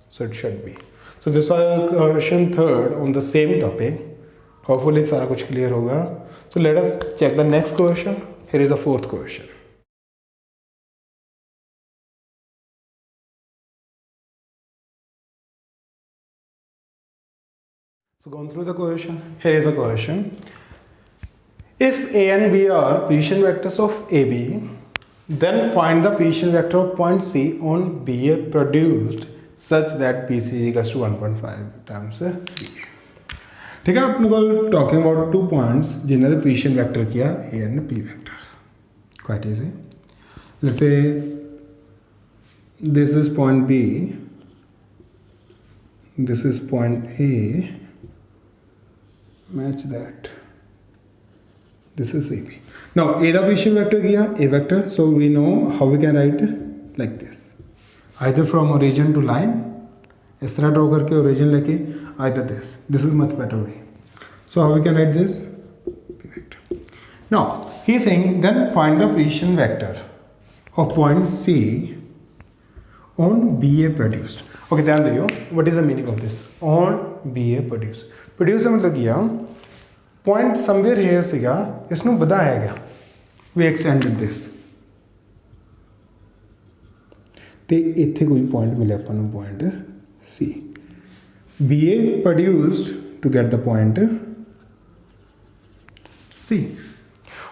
So it should be. So this was question 3rd on the same topic. Hopefully सारा कुछ clear होगा. So let us check the next question. Here is a 4th question. So going through the question. Here is the question. If A and B are position vectors of AB, then find the position vector of point C on BA produced such that BC is equals to 1.5 times BA. ठीक है, अपने को talking about 2 points जिन्होंने position vector किया A and P vector, quite easy. Let's say this is point B, this is point A, match that, this is A B. Now A the position vector किया A vector, so we know how we can write like this, either from origin to line, इस तरह draw करके origin लेके either this is much better way. So how we can write this? P vector. Now he is saying then find the position vector of point C on BA produced. Okay, ध्यान दियो, what is the meaning of this? On BA produced. Produced मतलब किया point somewhere here सीगा, इसनु बढ़ाया गया, we extended this. ते इत्थे कोई point मिले अपन ਨੂੰ point C. BA produced to get the point C.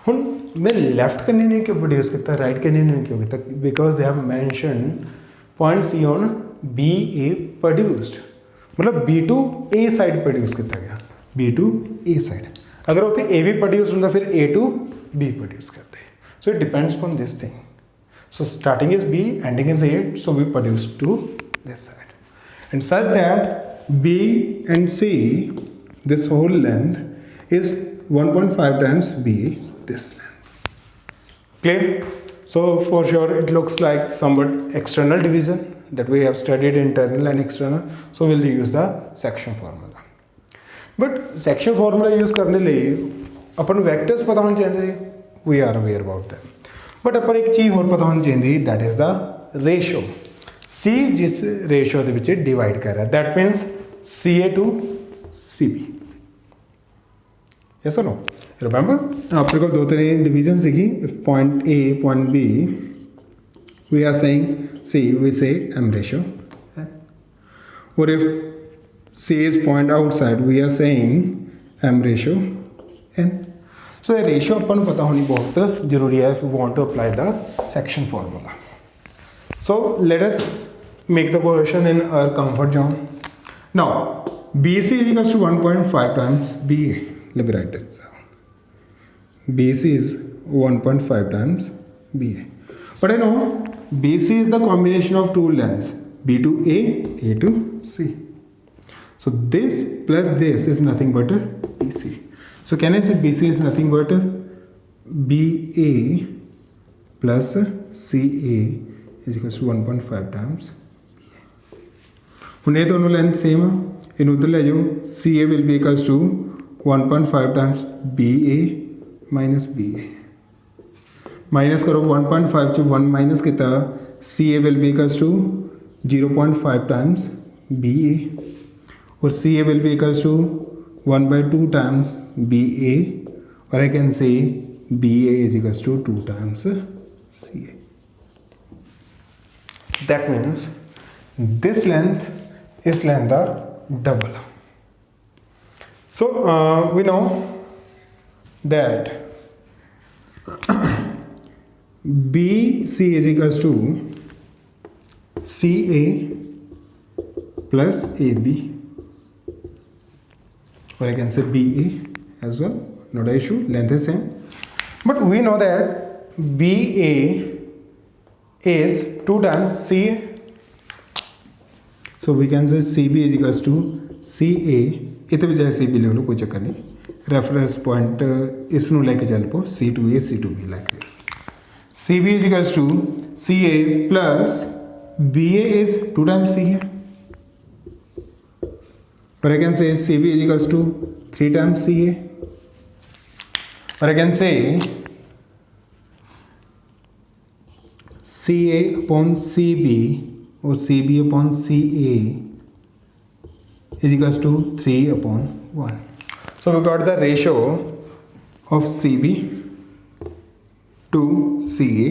ਹੁਣ मैं लेफ्ट करने ने क्यों प्रोड्यूस करता, राइट करने ने क्यों करता? Because they have mention point C on B A produced, मतलब B to A side produce किया गया, बी टू ए साइड. अगर होते ए भी प्रोड्यूस होता फिर ए टू B produce करते हैं. So it depends upon this thing. So starting is B, ending is 8, so we produce to this side. And such that B and C, this whole length is 1.5 times B, this length. Clear? So for sure it looks like somewhat external division that we have studied internal and external. So we'll use the section formula. But section formula use करने लिए अपन vectors पता होने चाहिए. We are aware about them. But अपन एक चीज़ और पता होनी चाहिए, that is the ratio. C जिस ratio दे विच divide कर रहा है, that means CA to CB. Yes or no? Remember? अपने को दो तरह division सीखी. If point A, point B, we are saying C, we say M ratio. Or if C is point outside, we are saying M ratio N. So a ratio अपन पता होनी बहुत जरूरी है if we want to apply the section formula. So let us make the question in our comfort zone. Now BC is equals to 1.5 times BA. Let me write it down. BC is 1.5 times BA. But I know BC is the combination of two lengths, B to A to C. So this plus this is nothing but BC. So can I say BC is nothing but BA plus CA is equals to 1.5 times BA. ਹੁਣ ਇਹ ਦੋਨੋਂ length same ਆ, ਇਹਨੂੰ ਉੱਧਰ ਲੈ ਜਾਓ. CA will be equals to 1.5 times BA minus BA. Minus करो 1.5 to 1 minus कितना, CA will be equals to 0.5 times BA और CA will be equals to 1/2 times BA or I can say BA is equals to 2 times CA. That means this length is length are double. So we know that BC is equals to CA plus AB or I can say BA as well, not an issue, length is same. But we know that BA is 2 times CA. So we can say CB is equals to CA. इतने भी चाहे CB ले लो, कोई चक्कर नहीं. Reference point इसनों लेके चल पो C2A C2B like this. CB is equals to CA plus BA is 2 times CA. Or I can say CB is equals to 3 times CA. Or I can say CA upon CB or CB upon CA is equals to 3 upon 1. So we got the ratio of CB to CA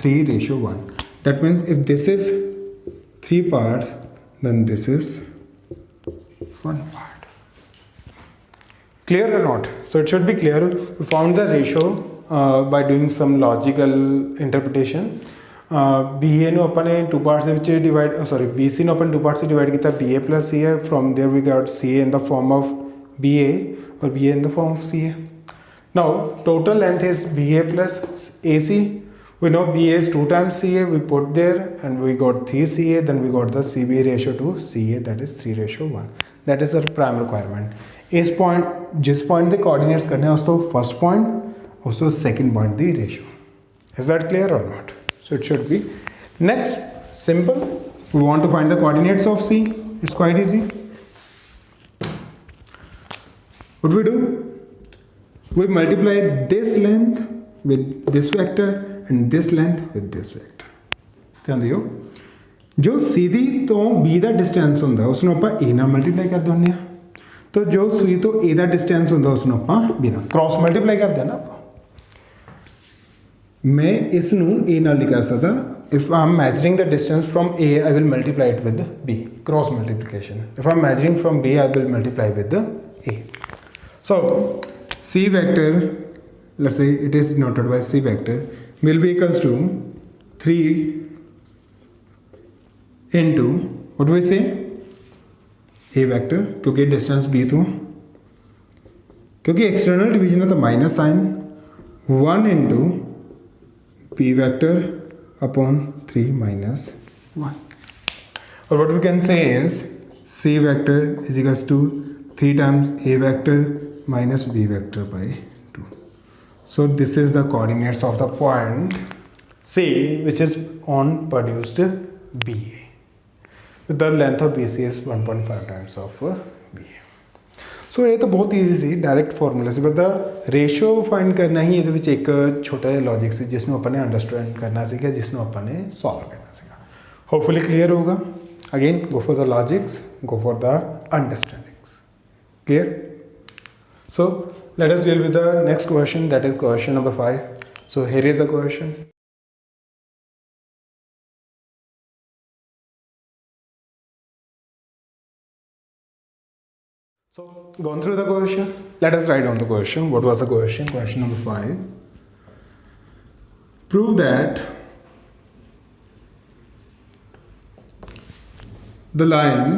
3:1. That means if this is 3 parts, then this is 1 part. Clear or not? So it should be clear. We found the ratio by doing some logical interpretation. BA ਨੂੰ ਆਪਾਂ ਨੇ 2 parts ਦੇ ਵਿੱਚ divide, BC ਨੂੰ ਆਪਾਂ ਨੇ 2 parts ਵਿੱਚ divide ਕੀਤਾ, BA plus CA. From there we got CA in the form of BA or BA in the form of CA. Now total length is BA plus AC. We know BA is 2 times CA, we put there and we got 3 CA, then we got the CB ratio to CA, that is 3:1. That is our prime requirement. इस point जिस point the coordinates करने हैं उसको first point उसको second point the ratio. Is that clear or not? So it should be. Next, simple, we want to find the coordinates of C. It's quite easy. What we do? We multiply this length with this vector and this length with this vector. ध्यान दियो, जो सीधी तो B ਦਾ distance ਹੁੰਦਾ ਉਸ ਨੂੰ ਆਪਾਂ A ਨਾਲ multiply ਕਰ ਦਿੰਦੇ ਆ, तो जो C ਤੋਂ A ਦਾ डिस्टेंस ਹੁੰਦਾ ਉਸ ਨੂੰ ਆਪਾਂ B ਨਾਲ ਕ੍ਰਾਸ ਮਲਟੀਪਲਾਈ ਕਰਦੇ ਆ ਨਾ ਆਪਾਂ. मैं इस ਨੂੰ A ਨਾਲ ਨਹੀਂ ਕਰ ਸਕਦਾ. If I am measuring the distance from A, I will multiply it with B, cross multiplication. If I am measuring from B, I will multiply with the A. So C vector, let's say it is denoted by C vector, will be equals to 3 into what do we say, A vector, क्योंकि distance B तो क्योंकि external division है तो minus sign 1 into p vector upon 3 minus 1. Or what we can say is c vector is equals to 3 times a vector minus b vector by 2. So this is the coordinates of the point C, which is on produced BA. The length of BC is 1.5 times of BA. So ये तो बहुत easy सी direct formula से बता ratio find करना ही ये एक छोटा logic से जिसमें अपन ने अंडरस्टैंड करना सीखा जिसमें अपन ने सॉल्व करना सीखा. होपफुली क्लियर होगा. Again go for the logics, go for the understandings. Clear? So let us deal with the next question, that is question number 5. So here is a question. So gone through the question. Let us write down the question. What was the question? Question number 5. Prove that the line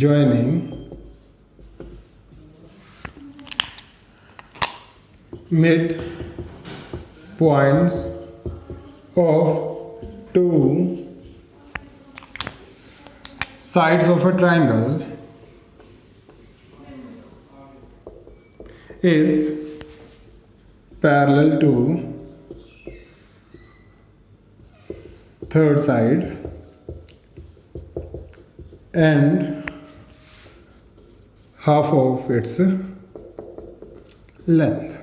joining mid points of two sides of a triangle is parallel to third side and half of its length.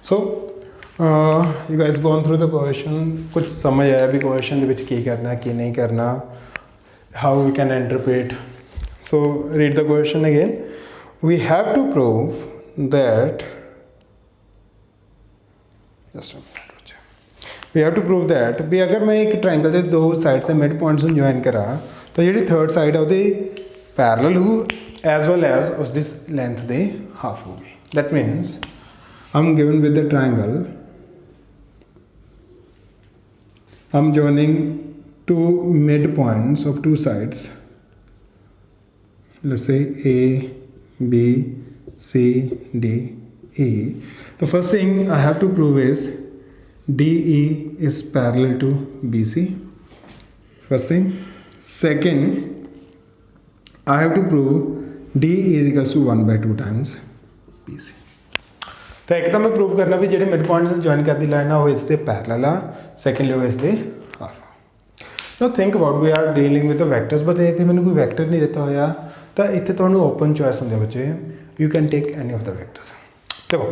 So you guys gone through the question. कुछ समझ आया भी question ਦੇ ਵਿੱਚ ਕੀ करना ਕੀ नहीं करना, how we can interpret. So read the question again. We have to prove that we have to prove that भी अगर मैं एक ट्रायंगल ਦੇ ਦੋ ਸਾਈਡ से मिड पॉइंट्स ਨੂੰ ਜੁਆਇਨ ਕਰਾਂ ਤਾਂ ਜਿਹੜੀ ਥਰਡ ਸਾਈਡ ਹੈ ਉਹਦੇ ਪੈਰਲਲ ਹੋ as well as ਉਸ ਦੀ ਲੈਂਥ ਦੇ ਹਾਫ ਹੋਗੀ. That means I'm given with the triangle, I'm joining two midpoints of two sides, let's say A, B, C, D, E. The first thing I have to prove is DE is parallel to BC. First thing. Second, I have to prove DE is equals to 1 by 2 times BC. तो एक तो मैं prove करना भी जो mid points join करती line वो इसके पैरेलल आ, सैकेंडली वो इसके हाफ आ. No think about we are dealing with the vectors, but इतने मैंने कोई वैक्टर नहीं दिता होया तो इतने तो ओपन चॉइस होंगे बच्चे, you can take any of the vectors. देखो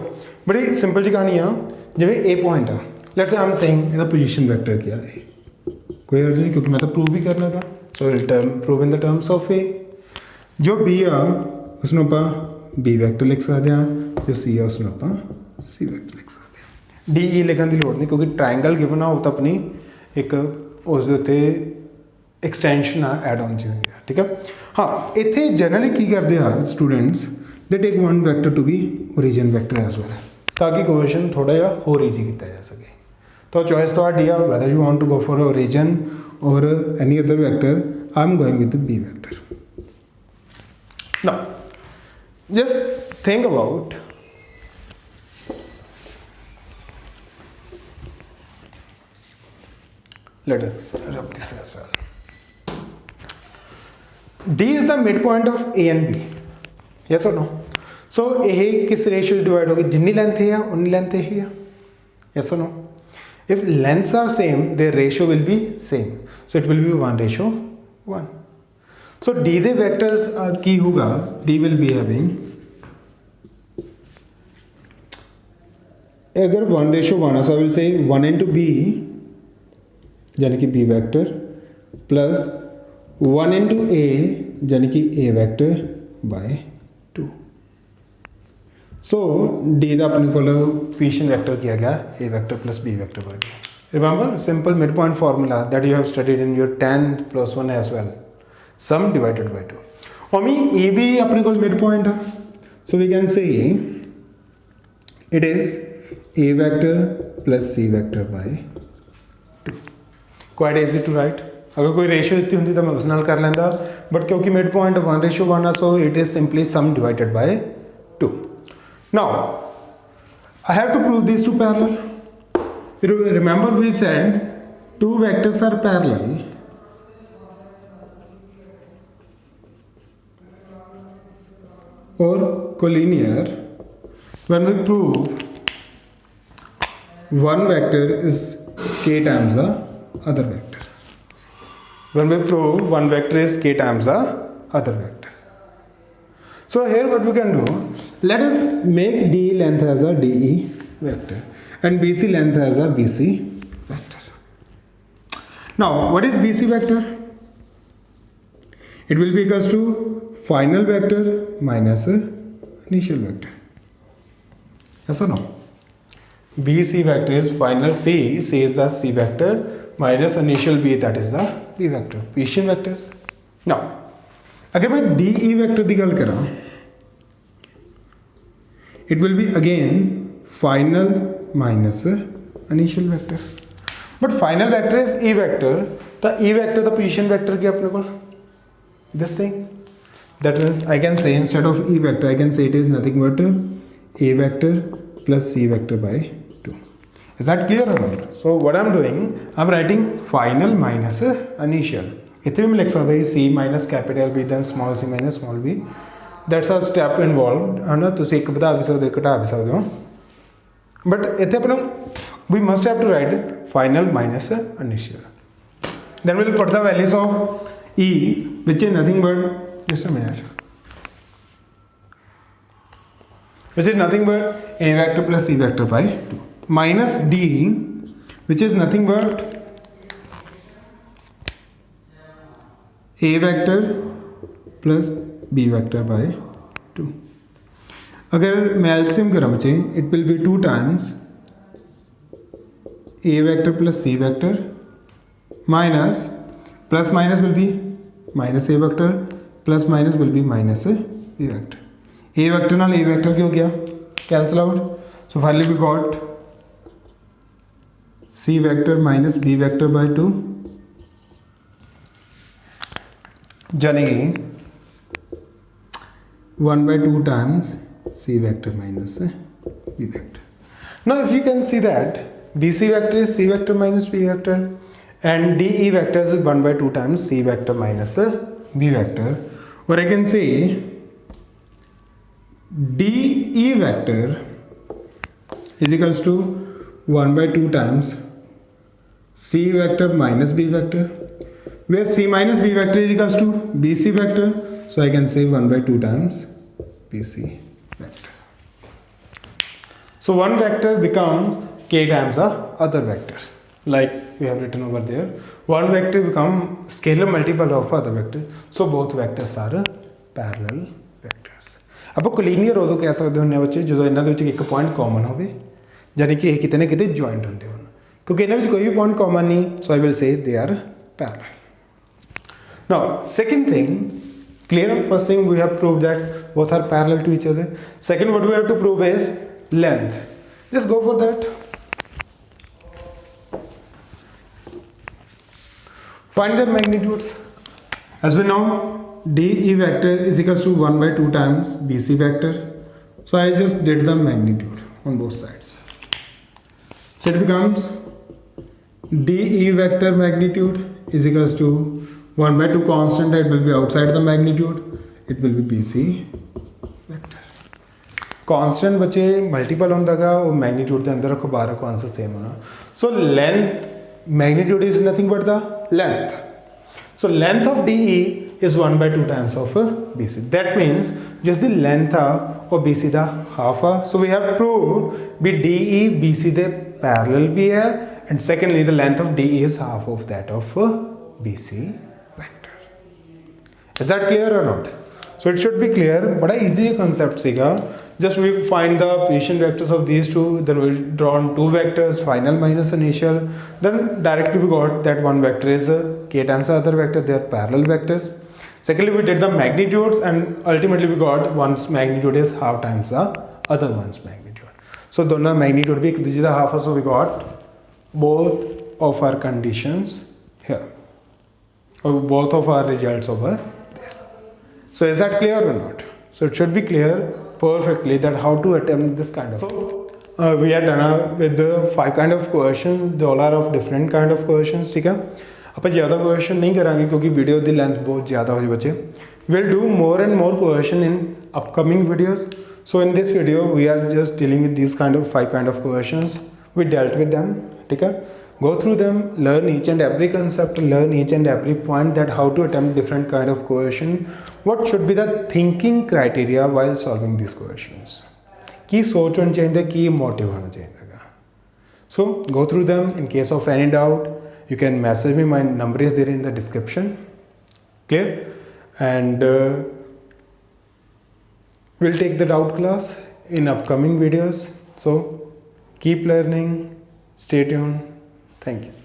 बड़ी सिंपल जी कहानी आ, जिमें ए पॉइंट आ, let's say I am saying इसका पोजीशन वेक्टर क्या है, कोई अर्ज नहीं क्योंकि मैं तो प्रूव भी करना था. So will term prove in the terms of A. जो बी आ उसनों आप बी वैक्टर लिख सकते हैं, जो सी है उसमें आप सी वैक्टर लिख सकते हैं. डी ई लिखने की लोड़ नहीं क्योंकि ट्रायंगल गिवन आ वो तो अपनी एक उस उत्ते एक्सटेंशन आ एड ऑन चीज़. ठीक है. हाँ इतने जनरली की करते हैं students, they take one vector to be origin vector as well, ताकि क्वेश्चन थोड़ा जा होर ईजी किया जा सके. तो चॉइस तो डी आ, whether you want to go for origin और any other vector, I am going with B vector. Now just think about let us rub this as well. D is the midpoint of A and B. Yes or no? So ये किस ratio से divide होगी, जितनी length है उतनी length ही है. Yes or no? If lengths are same, their ratio will be same. So it will be 1:1. So D the vectors की होगा, D will be having, अगर 1:1 so I will say 1 into B यानी कि B vector plus 1 into A यानी कि A vector by 2. So D का अपने को Cartesian vector किया गया A vector plus B vector by 2. Remember simple midpoint formula that you have studied in your 10th plus 1 as well. Sum divided by 2. और A भी अपने को midpoint है. So we can say it is A vector plus C vector by 2. Quite easy to write. अगर कोई ratio दी होंगी तो मैं उस नाल कर लेंदा, बट क्योंकि मिड पॉइंट 1:1 है, so it is simply sum divided by 2. Now I have to prove these two parallel. Remember we said two vectors are parallel or collinear when we prove one vector is k times the other vector. When we prove one vector is k times the other vector. So here what we can do, let us make DE length as a DE vector and BC length as a BC vector. Now what is BC vector? It will be equals to final vector minus initial vector. Yes or no? BC vector is final C is the C vector minus initial B, that is the B vector, Cartesian vectors. Now अगर मैं DE vector की गल करा, it will be again final minus initial vector, but final vector is E vector. The E vector the position vector की अपने को this thing, that means I can say instead of E vector I can say it is nothing but A vector plus C vector by 2. Is that clear or not? So what I'm doing, I'm writing final minus initial. इतने में लिख सकते हैं C minus capital B then small c minus small b. That's a step involved है ना, तुसी एक बता भी सकते हो, घटा भी सकते हो, but इतने अपने we must have to write final minus initial. Then we'll put the values of E, which is nothing but, just a minute, which is nothing but A vector plus C vector by 2 minus D, which is nothing but A vector plus B vector by 2. अगर मैं LCM करा बच्चे, it will be 2 times A vector plus C vector minus, plus minus will be minus A vector, plus minus will be minus B vector. A vector नाल A vector क्या हो गया, cancel out. So finally we got C vector minus B vector by 2. जाने 1 by 2 times C vector minus B vector. Now if you can see that BC vector is C vector minus B vector and DE vector is 1 by 2 times C vector minus B vector, or I can say DE vector is equals to 1 by 2 times C vector minus B vector, where C minus B vector is equals to BC vector, so I can say 1 by 2 times BC vector. So one vector becomes k times the other vector, like we have written over there. One vector become scalar multiple of other vector, so both vectors are parallel vectors. आप collinear उदों कह सकते हो बच्चे जो इन्होंने एक point common हो, यानी कि कितने ना कितने जॉइंट होंगे हो, क्योंकि इन्होंने कोई भी पॉइंट कॉमन नहीं, सो I will say they are parallel. Now second thing, clear. First thing we have proved that both are parallel to each other. Second what we have to prove is length. Just go for that. Find their magnitudes. As we know, DE vector is equals to 1 by 2 times BC vector. So I just did the magnitude on both sides. So it becomes DE vector magnitude is equals to 1 by 2 constant, it will be outside the magnitude, it will be BC vector. Constant बच्चे multiple होता है और magnitude के अंदर रखो बारह को answer same होना. So length magnitude is nothing but the length. So length of DE is 1 by 2 times of BC. That means just the length of BC the half. So we have proved be DE BC the parallel भी है, and secondly the length of DE is half of that of BC vector. Is that clear or not? So it should be clear. बड़ा easy concept सीगा. Just we find the position vectors of these two, then we draw on two vectors, final minus initial, then directly we got that one vector is k times the other vector, they are parallel vectors. Secondly, we did the magnitudes and ultimately we got one's magnitude is half times the other one's magnitude. So दोनों magnitude भी एक दूसरे का half, so we got both of our conditions here. both of our results over there. So is that clear or not? So it should be clear perfectly that how to attempt this kind of. So we are done with the 5 kind of questions. They all are of different kind of questions. ठीक है, आप ज़्यादा question नहीं कराएंगे क्योंकि video की length बहुत ज़्यादा हो बच्चे. We'll do more and more question in upcoming videos. So in this video we are just dealing with these kind of 5 kind of questions. We dealt with them. ठीक है, go through them, learn each and every concept, learn each and every point that how to attempt different kind of question. What should be the thinking criteria while solving these questions? की सोच होनी चाहिए, की motive होना चाहिए. So go through them. In case of any doubt, you can message me. My number is there in the description. Clear? And we'll take the doubt class in upcoming videos. So keep learning. Stay tuned. Thank you.